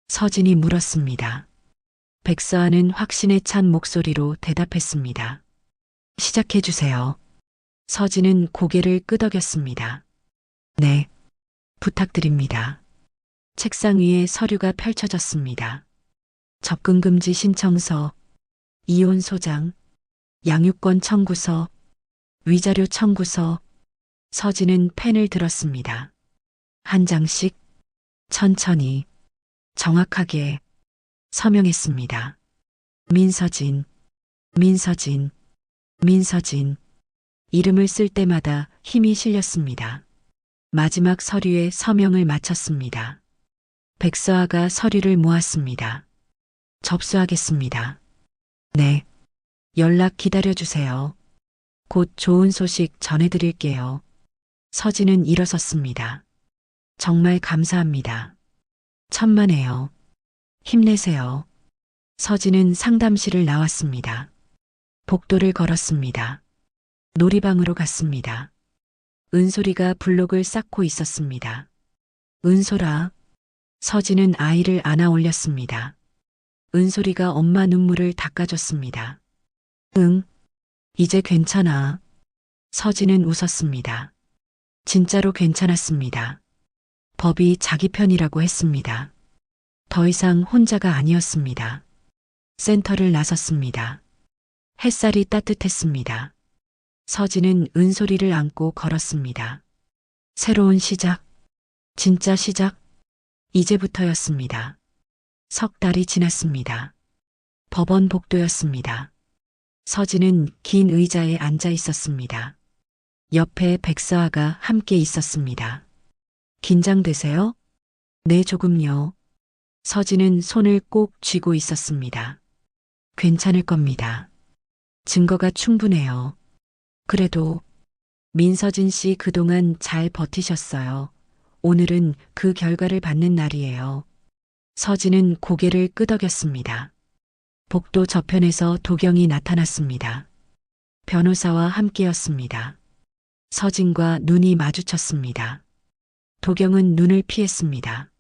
서진이 물었습니다. 백서아는 확신에 찬 목소리로 대답했습니다. 시작해주세요. 서진은 고개를 끄덕였습니다. 네. 부탁드립니다. 책상 위에 서류가 펼쳐졌습니다. 접근금지 신청서, 이혼 소장, 양육권 청구서, 위자료 청구서. 서진은 펜을 들었습니다. 한 장씩 천천히 정확하게 서명했습니다. 민서진, 민서진. 민서진. 이름을 쓸 때마다 힘이 실렸습니다. 마지막 서류에 서명을 마쳤습니다. 백서아가 서류를 모았습니다. 접수하겠습니다. 네. 연락 기다려주세요. 곧 좋은 소식 전해드릴게요. 서진은 일어섰습니다. 정말 감사합니다. 천만에요. 힘내세요. 서진은 상담실을 나왔습니다. 복도를 걸었습니다. 놀이방으로 갔습니다. 은솔이가 블록을 쌓고 있었습니다. 은솔아. 서진은 아이를 안아 올렸습니다. 은솔이가 엄마 눈물을 닦아줬습니다. 응. 이제 괜찮아. 서진은 웃었습니다. 진짜로 괜찮았습니다. 법이 자기 편이라고 했습니다. 더 이상 혼자가 아니었습니다. 센터를 나섰습니다. 햇살이 따뜻했습니다. 서진은 은솔이를 안고 걸었습니다. 새로운 시작. 진짜 시작. 이제부터였습니다. 석 달이 지났습니다. 법원 복도였습니다. 서진은 긴 의자에 앉아 있었습니다. 옆에 백서아가 함께 있었습니다. 긴장되세요? 네, 조금요. 서진은 손을 꼭 쥐고 있었습니다. 괜찮을 겁니다. 증거가 충분해요. 그래도 민서진 씨 그동안 잘 버티셨어요. 오늘은 그 결과를 받는 날이에요. 서진은 고개를 끄덕였습니다. 복도 저편에서 도경이 나타났습니다. 변호사와 함께였습니다. 서진과 눈이 마주쳤습니다. 도경은 눈을 피했습니다.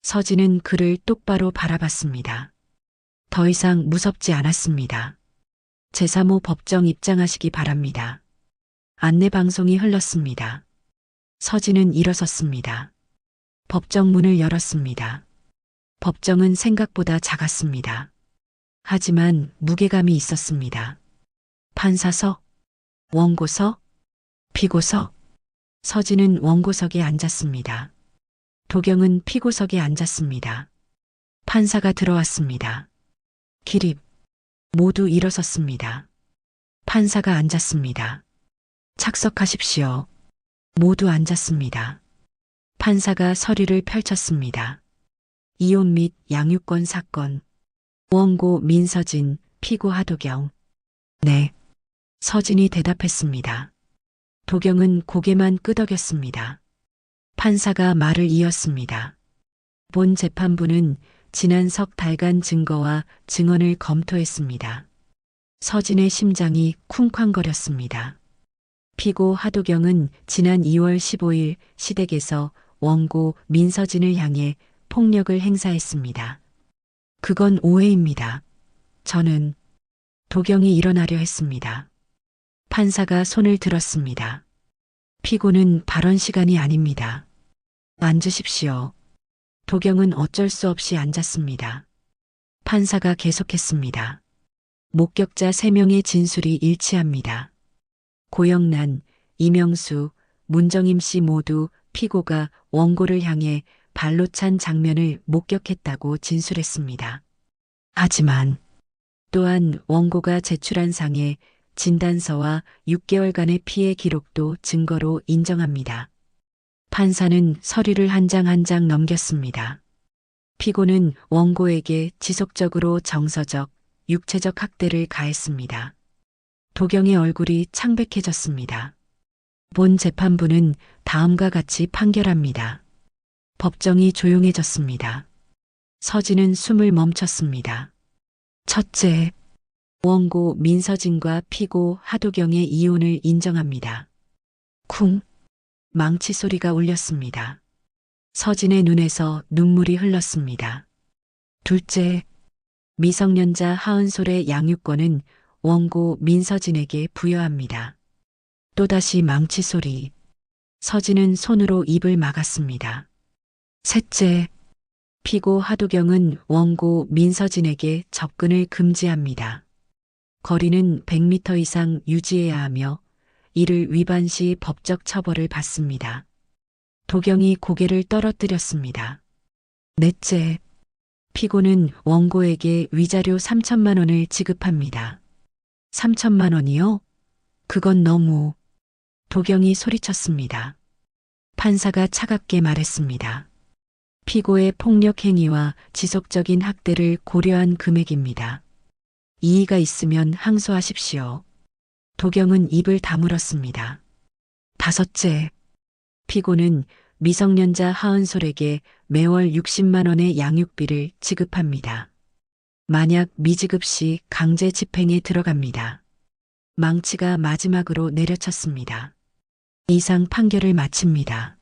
서진은 그를 똑바로 바라봤습니다. 더 이상 무섭지 않았습니다. 제3호 법정 입장하시기 바랍니다. 안내방송이 흘렀습니다. 서진은 일어섰습니다. 법정 문을 열었습니다. 법정은 생각보다 작았습니다. 하지만 무게감이 있었습니다. 판사석, 원고석, 피고석. 서진은 원고석에 앉았습니다. 도경은 피고석에 앉았습니다. 판사가 들어왔습니다. 기립. 모두 일어섰습니다. 판사가 앉았습니다. 착석하십시오. 모두 앉았습니다. 판사가 서류를 펼쳤습니다. 이혼 및 양육권 사건. 원고 민서진, 피고 하도경. 네. 서진이 대답했습니다. 도경은 고개만 끄덕였습니다. 판사가 말을 이었습니다. 본 재판부는 지난 석 달간 증거와 증언을 검토했습니다. 서진의 심장이 쿵쾅거렸습니다. 피고 하도경은 지난 2월 15일 시댁에서 원고 민서진을 향해 폭력을 행사했습니다. 그건 오해입니다. 저는 도경이 일어나려 했습니다. 판사가 손을 들었습니다. 피고는 발언 시간이 아닙니다. 앉으십시오. 도경은 어쩔 수 없이 앉았습니다. 판사가 계속했습니다. 목격자 3명의 진술이 일치합니다. 고영란, 이명수, 문정임 씨 모두 피고가 원고를 향해 발로 찬 장면을 목격했다고 진술했습니다. 하지만 또한 원고가 제출한 상의 진단서와 6개월간의 피해 기록도 증거로 인정합니다. 판사는 서류를 한 장 한 장 넘겼습니다. 피고는 원고에게 지속적으로 정서적, 육체적 학대를 가했습니다. 도경의 얼굴이 창백해졌습니다. 본 재판부는 다음과 같이 판결합니다. 법정이 조용해졌습니다. 서진은 숨을 멈췄습니다. 첫째, 원고 민서진과 피고 하도경의 이혼을 인정합니다. 쿵. 망치 소리가 울렸습니다. 서진의 눈에서 눈물이 흘렀습니다. 둘째, 미성년자 하은솔의 양육권은 원고 민서진에게 부여합니다. 또다시 망치 소리. 서진은 손으로 입을 막았습니다. 셋째, 피고 하도경은 원고 민서진에게 접근을 금지합니다. 거리는 100m 이상 유지해야 하며 이를 위반 시 법적 처벌을 받습니다. 도경이 고개를 떨어뜨렸습니다. 넷째, 피고는 원고에게 위자료 3천만 원을 지급합니다. 3천만 원이요? 그건 너무. 도경이 소리쳤습니다. 판사가 차갑게 말했습니다. 피고의 폭력 행위와 지속적인 학대를 고려한 금액입니다. 이의가 있으면 항소하십시오. 도경은 입을 다물었습니다. 다섯째, 피고는 미성년자 하은솔에게 매월 60만 원의 양육비를 지급합니다. 만약 미지급 시 강제 집행에 들어갑니다. 망치가 마지막으로 내려쳤습니다. 이상 판결을 마칩니다.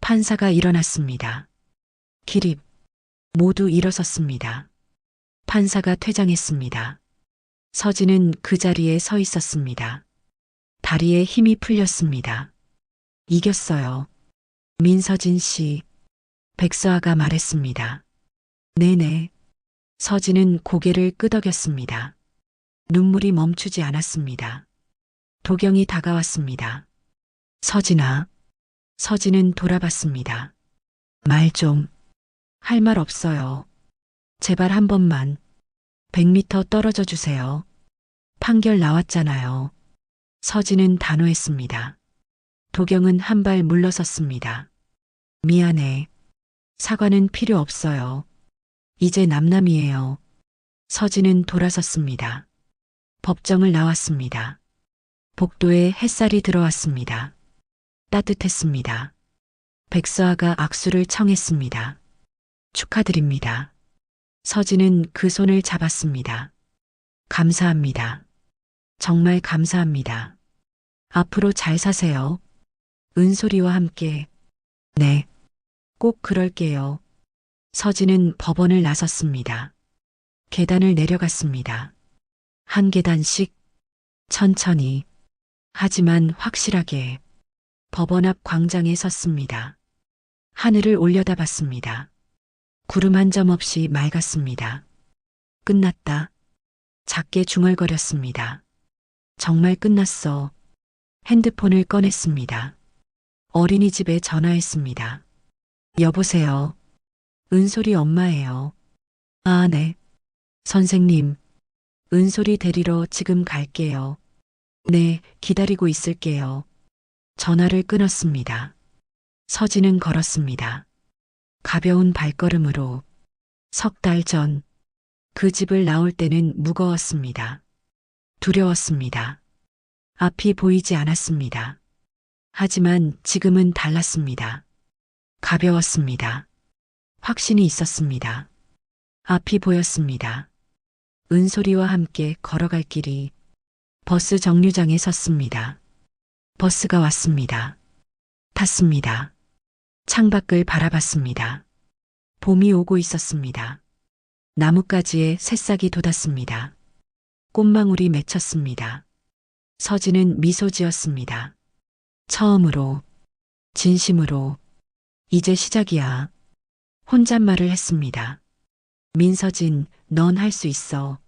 판사가 일어났습니다. 기립. 모두 일어섰습니다. 판사가 퇴장했습니다. 서진은 그 자리에 서 있었습니다. 다리에 힘이 풀렸습니다. 이겼어요. 민서진 씨. 백서아가 말했습니다. 네네. 서진은 고개를 끄덕였습니다. 눈물이 멈추지 않았습니다. 도경이 다가왔습니다. 서진아. 서진은 돌아봤습니다. 말 좀. 할 말 없어요. 제발 한 번만. 100m 떨어져 주세요. 판결 나왔잖아요. 서진은 단호했습니다. 도경은 한 발 물러섰습니다. 미안해. 사과는 필요 없어요. 이제 남남이에요. 서진은 돌아섰습니다. 법정을 나왔습니다. 복도에 햇살이 들어왔습니다. 따뜻했습니다. 백서아가 악수를 청했습니다. 축하드립니다. 서진은 그 손을 잡았습니다. 감사합니다. 정말 감사합니다. 앞으로 잘 사세요. 은솔이와 함께. 네. 꼭 그럴게요. 서진은 법원을 나섰습니다. 계단을 내려갔습니다. 한 계단씩 천천히 하지만 확실하게 법원 앞 광장에 섰습니다. 하늘을 올려다봤습니다. 구름 한 점 없이 맑았습니다. 끝났다. 작게 중얼거렸습니다. 정말 끝났어. 핸드폰을 꺼냈습니다. 어린이집에 전화했습니다. 여보세요. 은솔이 엄마예요. 아, 네. 선생님, 은솔이 데리러 지금 갈게요. 네, 기다리고 있을게요. 전화를 끊었습니다. 서진은 걸었습니다. 가벼운 발걸음으로 석 달 전 그 집을 나올 때는 무거웠습니다. 두려웠습니다. 앞이 보이지 않았습니다. 하지만 지금은 달랐습니다. 가벼웠습니다. 확신이 있었습니다. 앞이 보였습니다. 은솔이와 함께 걸어갈 길이. 버스 정류장에 섰습니다. 버스가 왔습니다. 탔습니다. 창밖을 바라봤습니다. 봄이 오고 있었습니다. 나뭇가지에 새싹이 돋았습니다. 꽃망울이 맺혔습니다. 서진은 미소 지었습니다. 처음으로, 진심으로, 이제 시작이야. 혼잣말을 했습니다. 민서진, 넌 할 수 있어.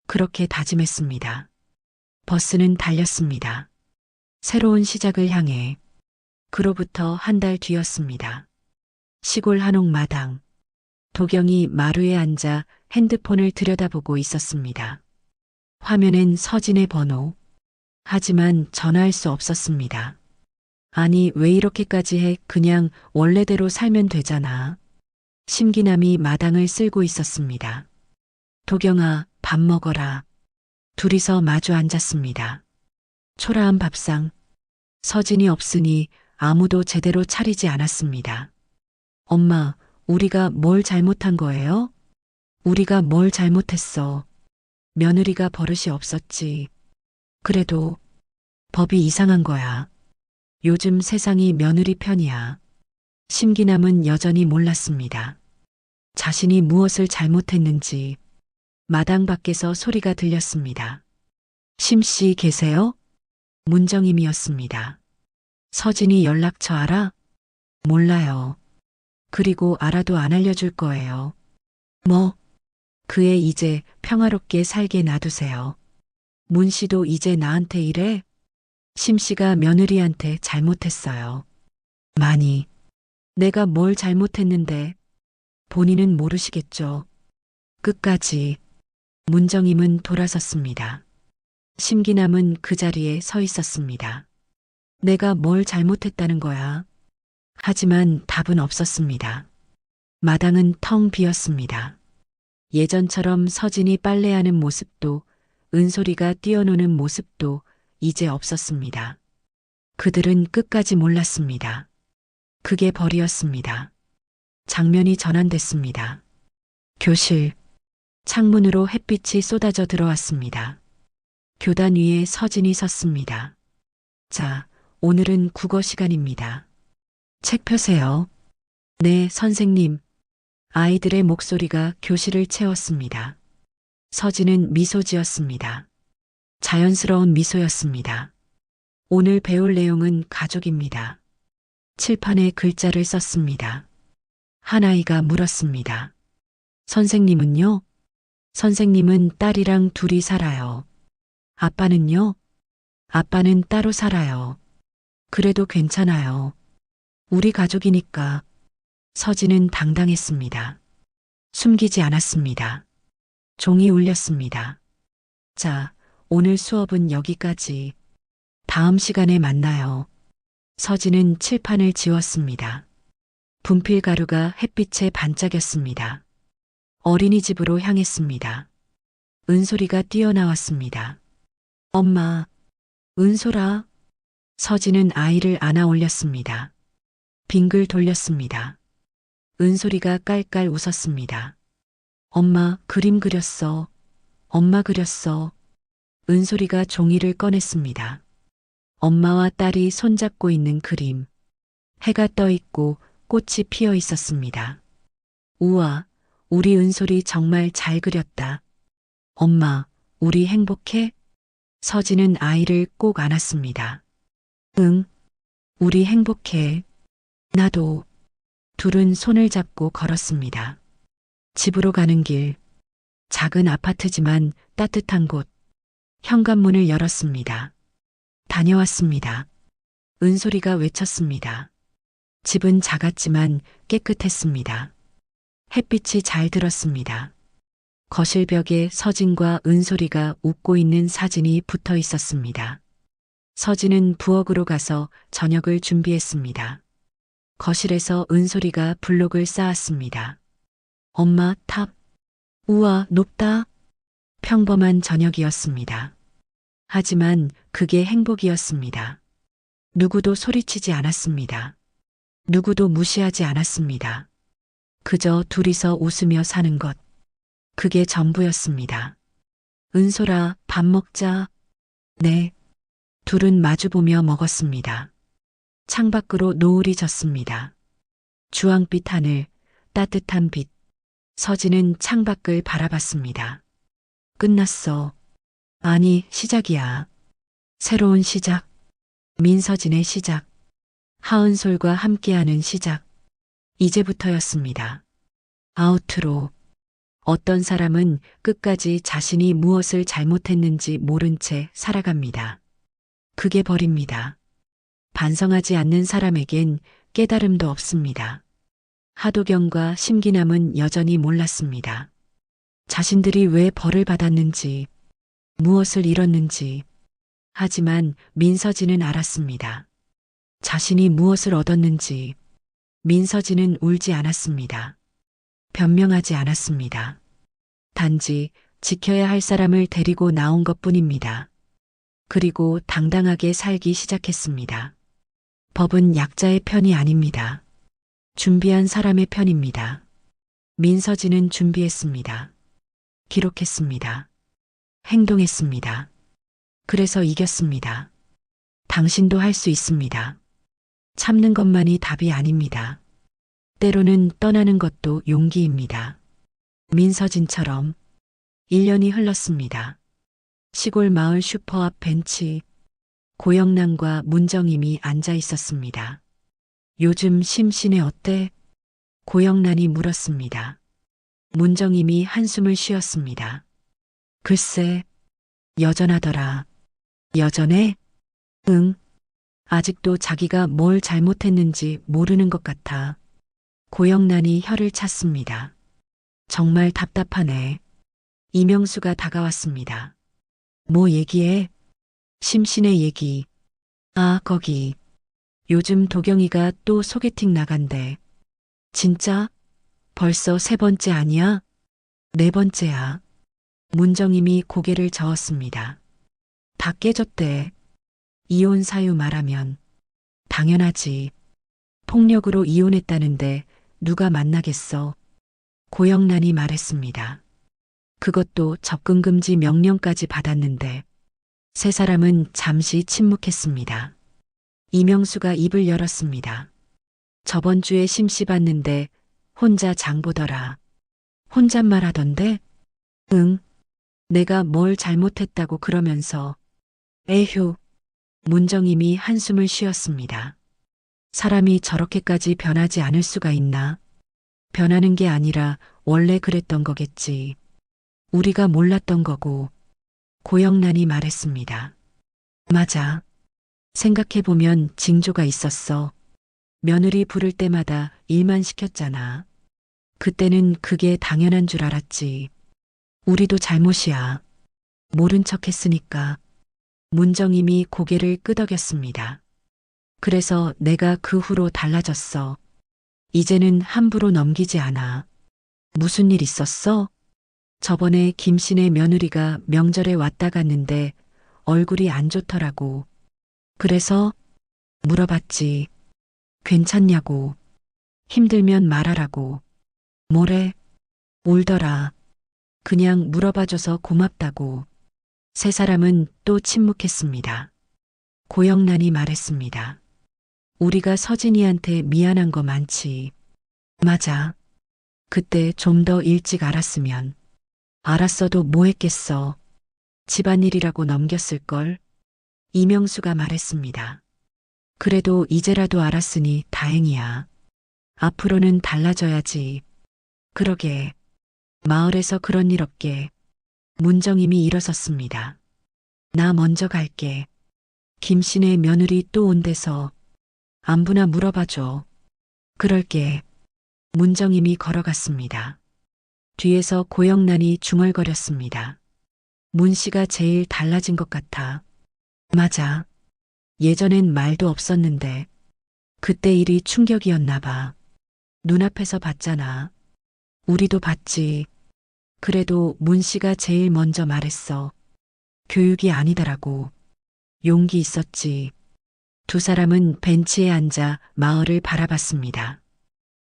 그렇게 다짐했습니다. 버스는 달렸습니다. 새로운 시작을 향해. 그로부터 한 달 뒤였습니다. 시골 한옥마당. 도경이 마루에 앉아 핸드폰을 들여다보고 있었습니다. 화면엔 서진의 번호. 하지만 전화할 수 없었습니다. 아니, 왜 이렇게까지 해? 그냥 원래대로 살면 되잖아. 심기남이 마당을 쓸고 있었습니다. 도경아, 밥 먹어라. 둘이서 마주 앉았습니다. 초라한 밥상. 서진이 없으니 아무도 제대로 차리지 않았습니다. 엄마, 우리가 뭘 잘못한 거예요? 우리가 뭘 잘못했어. 며느리가 버릇이 없었지. 그래도 법이 이상한 거야. 요즘 세상이 며느리 편이야. 심기남은 여전히 몰랐습니다. 자신이 무엇을 잘못했는지. 마당 밖에서 소리가 들렸습니다. 심씨 계세요? 문정임이었습니다. 서진이 연락처 알아? 몰라요. 그리고 알아도 안 알려줄 거예요. 뭐? 그 애 이제 평화롭게 살게 놔두세요. 문 씨도 이제 나한테 이래? 심 씨가 며느리한테 잘못했어요. 많이. 내가 뭘 잘못했는데. 본인은 모르시겠죠. 끝까지. 문정임은 돌아섰습니다. 심기남은 그 자리에 서 있었습니다. 내가 뭘 잘못했다는 거야? 하지만 답은 없었습니다. 마당은 텅 비었습니다. 예전처럼 서진이 빨래하는 모습도 은솔이가 뛰어노는 모습도 이제 없었습니다. 그들은 끝까지 몰랐습니다. 그게 벌이었습니다. 장면이 전환됐습니다. 교실. 창문으로 햇빛이 쏟아져 들어왔습니다. 교단 위에 서진이 섰습니다. 자, 오늘은 국어 시간입니다. 책 펴세요. 네, 선생님. 아이들의 목소리가 교실을 채웠습니다. 서진은 미소 지었습니다. 자연스러운 미소였습니다. 오늘 배울 내용은 가족입니다. 칠판에 글자를 썼습니다. 한 아이가 물었습니다. 선생님은요? 선생님은 딸이랑 둘이 살아요. 아빠는요? 아빠는 따로 살아요. 그래도 괜찮아요. 우리 가족이니까. 서진은 당당했습니다. 숨기지 않았습니다. 종이 울렸습니다. 자, 오늘 수업은 여기까지. 다음 시간에 만나요. 서진은 칠판을 지웠습니다. 분필 가루가 햇빛에 반짝였습니다. 어린이집으로 향했습니다. 은솔이가 뛰어나왔습니다. 엄마, 은솔아. 서진은 아이를 안아 올렸습니다. 빙글 돌렸습니다. 은솔이가 깔깔 웃었습니다. 엄마, 그림 그렸어. 엄마 그렸어. 은솔이가 종이를 꺼냈습니다. 엄마와 딸이 손잡고 있는 그림. 해가 떠 있고 꽃이 피어 있었습니다. 우와, 우리 은솔이 정말 잘 그렸다. 엄마, 우리 행복해? 서진은 아이를 꼭 안았습니다. 응, 우리 행복해. 나도. 둘은 손을 잡고 걸었습니다. 집으로 가는 길. 작은 아파트지만 따뜻한 곳. 현관문을 열었습니다. 다녀왔습니다. 은솔이가 외쳤습니다. 집은 작았지만 깨끗했습니다. 햇빛이 잘 들었습니다. 거실 벽에 서진과 은솔이가 웃고 있는 사진이 붙어 있었습니다. 서진은 부엌으로 가서 저녁을 준비했습니다. 거실에서 은솔이가 블록을 쌓았습니다. 엄마, 탑. 우와, 높다. 평범한 저녁이었습니다. 하지만 그게 행복이었습니다. 누구도 소리치지 않았습니다. 누구도 무시하지 않았습니다. 그저 둘이서 웃으며 사는 것. 그게 전부였습니다. 은솔아, 밥 먹자. 네. 둘은 마주보며 먹었습니다. 창밖으로 노을이 졌습니다. 주황빛 하늘, 따뜻한 빛. 서진은 창밖을 바라봤습니다. 끝났어. 아니, 시작이야. 새로운 시작. 민서진의 시작. 하은솔과 함께하는 시작. 이제부터였습니다. 아우트로. 어떤 사람은 끝까지 자신이 무엇을 잘못했는지 모른 채 살아갑니다. 그게 벌입니다. 반성하지 않는 사람에겐 깨달음도 없습니다. 하도경과 심기남은 여전히 몰랐습니다. 자신들이 왜 벌을 받았는지, 무엇을 잃었는지. 하지만 민서진은 알았습니다. 자신이 무엇을 얻었는지. 민서진은 울지 않았습니다. 변명하지 않았습니다. 단지 지켜야 할 사람을 데리고 나온 것뿐입니다. 그리고 당당하게 살기 시작했습니다. 법은 약자의 편이 아닙니다. 준비한 사람의 편입니다. 민서진은 준비했습니다. 기록했습니다. 행동했습니다. 그래서 이겼습니다. 당신도 할 수 있습니다. 참는 것만이 답이 아닙니다. 때로는 떠나는 것도 용기입니다. 민서진처럼 1년이 흘렀습니다. 시골 마을 슈퍼 앞 벤치. 고영란과 문정임이 앉아 있었습니다. 요즘 심신에 어때? 고영란이 물었습니다. 문정임이 한숨을 쉬었습니다. 글쎄, 여전하더라. 여전해? 응. 아직도 자기가 뭘 잘못했는지 모르는 것 같아. 고영란이 혀를 찼습니다. 정말 답답하네. 이명수가 다가왔습니다. 뭐 얘기해? 심신의 얘기. 아, 거기. 요즘 도경이가 또 소개팅 나간대. 진짜? 벌써 세 번째 아니야? 네 번째야. 문정임이 고개를 저었습니다. 다 깨졌대. 이혼 사유 말하면. 당연하지. 폭력으로 이혼했다는데 누가 만나겠어. 고영란이 말했습니다. 그것도 접근 금지 명령까지 받았는데 세 사람은 잠시 침묵했습니다. 이명수가 입을 열었습니다. 저번 주에 심씨 봤는데 혼자 장 보더라. 혼잣말 하던데? 응. 내가 뭘 잘못했다고 그러면서. 에휴. 문정임이 한숨을 쉬었습니다. 사람이 저렇게까지 변하지 않을 수가 있나? 변하는 게 아니라 원래 그랬던 거겠지. 우리가 몰랐던 거고. 고영란이 말했습니다. 맞아. 생각해보면 징조가 있었어. 며느리 부를 때마다 일만 시켰잖아. 그때는 그게 당연한 줄 알았지. 우리도 잘못이야. 모른 척 했으니까. 문정임이 고개를 끄덕였습니다. 그래서 내가 그 후로 달라졌어. 이제는 함부로 넘기지 않아. 무슨 일 있었어? 저번에 김씨네 며느리가 명절에 왔다 갔는데 얼굴이 안 좋더라고. 그래서 물어봤지. 괜찮냐고. 힘들면 말하라고. 뭐래? 울더라. 그냥 물어봐줘서 고맙다고. 세 사람은 또 침묵했습니다. 고영란이 말했습니다. 우리가 서진이한테 미안한 거 많지. 맞아. 그때 좀 더 일찍 알았으면. 알았어도 뭐 했겠어. 집안일이라고 넘겼을걸. 이명수가 말했습니다. 그래도 이제라도 알았으니 다행이야. 앞으로는 달라져야지. 그러게. 마을에서 그런 일 없게. 문정임이 일어섰습니다. 나 먼저 갈게. 김씨네 며느리 또 온대서 안부나 물어봐줘. 그럴게. 문정임이 걸어갔습니다. 뒤에서 고영란이 중얼거렸습니다. 문씨가 제일 달라진 것 같아. 맞아. 예전엔 말도 없었는데 그때 일이 충격이었나 봐. 눈앞에서 봤잖아. 우리도 봤지. 그래도 문씨가 제일 먼저 말했어. 교육이 아니더라고. 용기 있었지. 두 사람은 벤치에 앉아 마을을 바라봤습니다.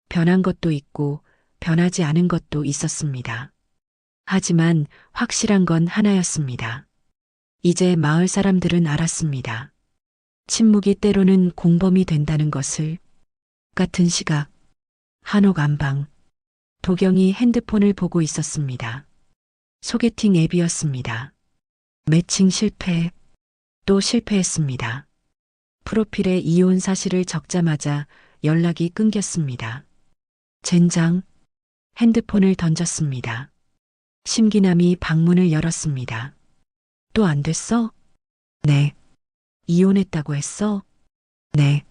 변한 것도 있고 변하지 않은 것도 있었습니다. 하지만 확실한 건 하나였습니다. 이제 마을 사람들은 알았습니다. 침묵이 때로는 공범이 된다는 것을. 같은 시각, 한옥 안방. 도경이 핸드폰을 보고 있었습니다. 소개팅 앱이었습니다. 매칭 실패, 또 실패했습니다. 프로필에 이혼 사실을 적자마자 연락이 끊겼습니다. 젠장, 핸드폰을 던졌습니다. 심기남이 방문을 열었습니다. 또 안 됐어? 네. 이혼했다고 했어? 네.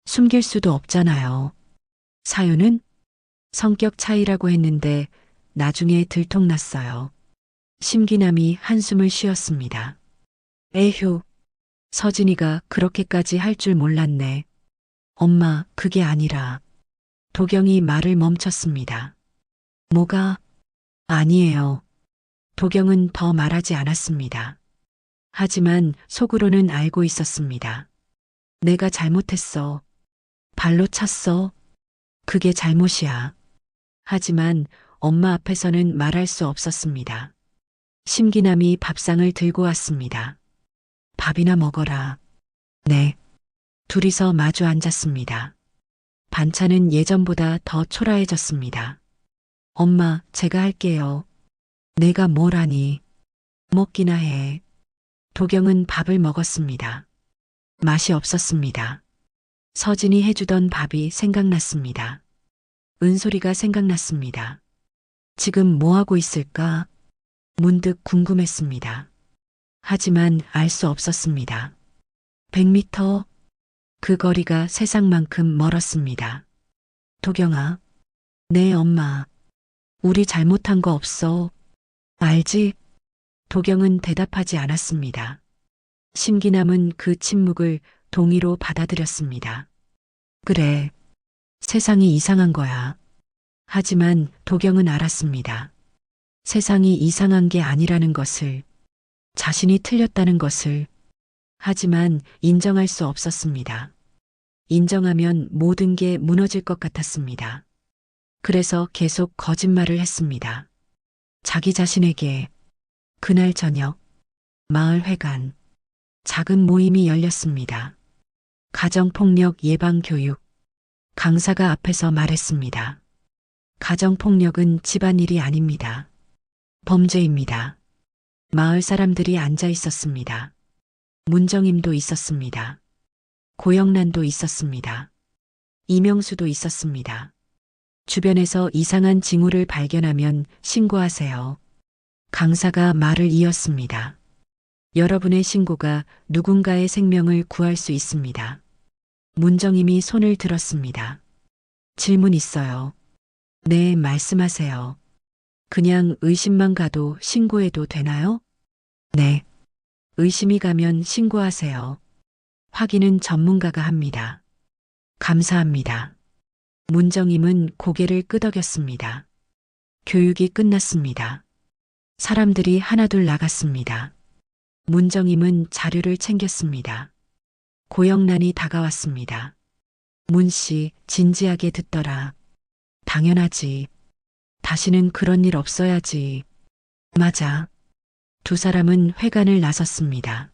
숨길 수도 없잖아요. 사유는? 성격 차이라고 했는데 나중에 들통났어요. 심기남이 한숨을 쉬었습니다. 에휴, 서진이가 그렇게까지 할 줄 몰랐네. 엄마, 그게 아니라. 도경이 말을 멈췄습니다. 뭐가? 아니에요. 도경은 더 말하지 않았습니다. 하지만 속으로는 알고 있었습니다. 내가 잘못했어. 발로 찼어. 그게 잘못이야. 하지만 엄마 앞에서는 말할 수 없었습니다. 심기남이 밥상을 들고 왔습니다. 밥이나 먹어라. 네. 둘이서 마주 앉았습니다. 반찬은 예전보다 더 초라해졌습니다. 엄마, 제가 할게요. 내가 뭘 하니? 먹기나 해. 도경은 밥을 먹었습니다. 맛이 없었습니다. 서진이 해주던 밥이 생각났습니다. 은솔이가 생각났습니다. 지금 뭐 하고 있을까? 문득 궁금했습니다. 하지만 알 수 없었습니다. 100m? 그 거리가 세상만큼 멀었습니다. 도경아. 네, 엄마. 우리 잘못한 거 없어. 알지? 도경은 대답하지 않았습니다. 심기남은 그 침묵을 동의로 받아들였습니다. 그래, 세상이 이상한 거야. 하지만 도경은 알았습니다. 세상이 이상한 게 아니라는 것을, 자신이 틀렸다는 것을. 하지만 인정할 수 없었습니다. 인정하면 모든 게 무너질 것 같았습니다. 그래서 계속 거짓말을 했습니다. 자기 자신에게. 그날 저녁, 마을회관, 작은 모임이 열렸습니다. 가정폭력 예방교육. 강사가 앞에서 말했습니다. 가정폭력은 집안일이 아닙니다. 범죄입니다. 마을 사람들이 앉아 있었습니다. 문정임도 있었습니다. 고영란도 있었습니다. 이명수도 있었습니다. 주변에서 이상한 징후를 발견하면 신고하세요. 강사가 말을 이었습니다. 여러분의 신고가 누군가의 생명을 구할 수 있습니다. 문정임이 손을 들었습니다. 질문 있어요. 네, 말씀하세요. 그냥 의심만 가도 신고해도 되나요? 네. 의심이 가면 신고하세요. 확인은 전문가가 합니다. 감사합니다. 문정임은 고개를 끄덕였습니다. 교육이 끝났습니다. 사람들이 하나둘 나갔습니다. 문정임은 자료를 챙겼습니다. 고영란이 다가왔습니다. 문씨, 진지하게 듣더라. 당연하지. 다시는 그런 일 없어야지. 맞아. 두 사람은 회관을 나섰습니다.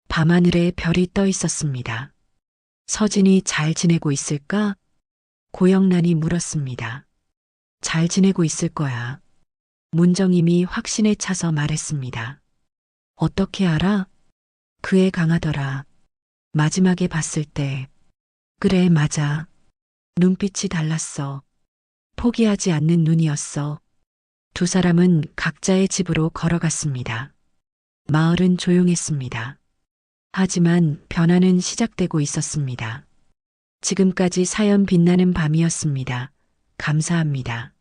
밤하늘에 별이 떠 있었습니다. 서진이 잘 지내고 있을까? 고영란이 물었습니다. 잘 지내고 있을 거야. 문정임이 확신에 차서 말했습니다. 어떻게 알아? 그 애 강하더라. 마지막에 봤을 때. 그래, 맞아. 눈빛이 달랐어. 포기하지 않는 눈이었어. 두 사람은 각자의 집으로 걸어갔습니다. 마을은 조용했습니다. 하지만 변화는 시작되고 있었습니다. 지금까지 사연 빛나는 밤이었습니다. 감사합니다.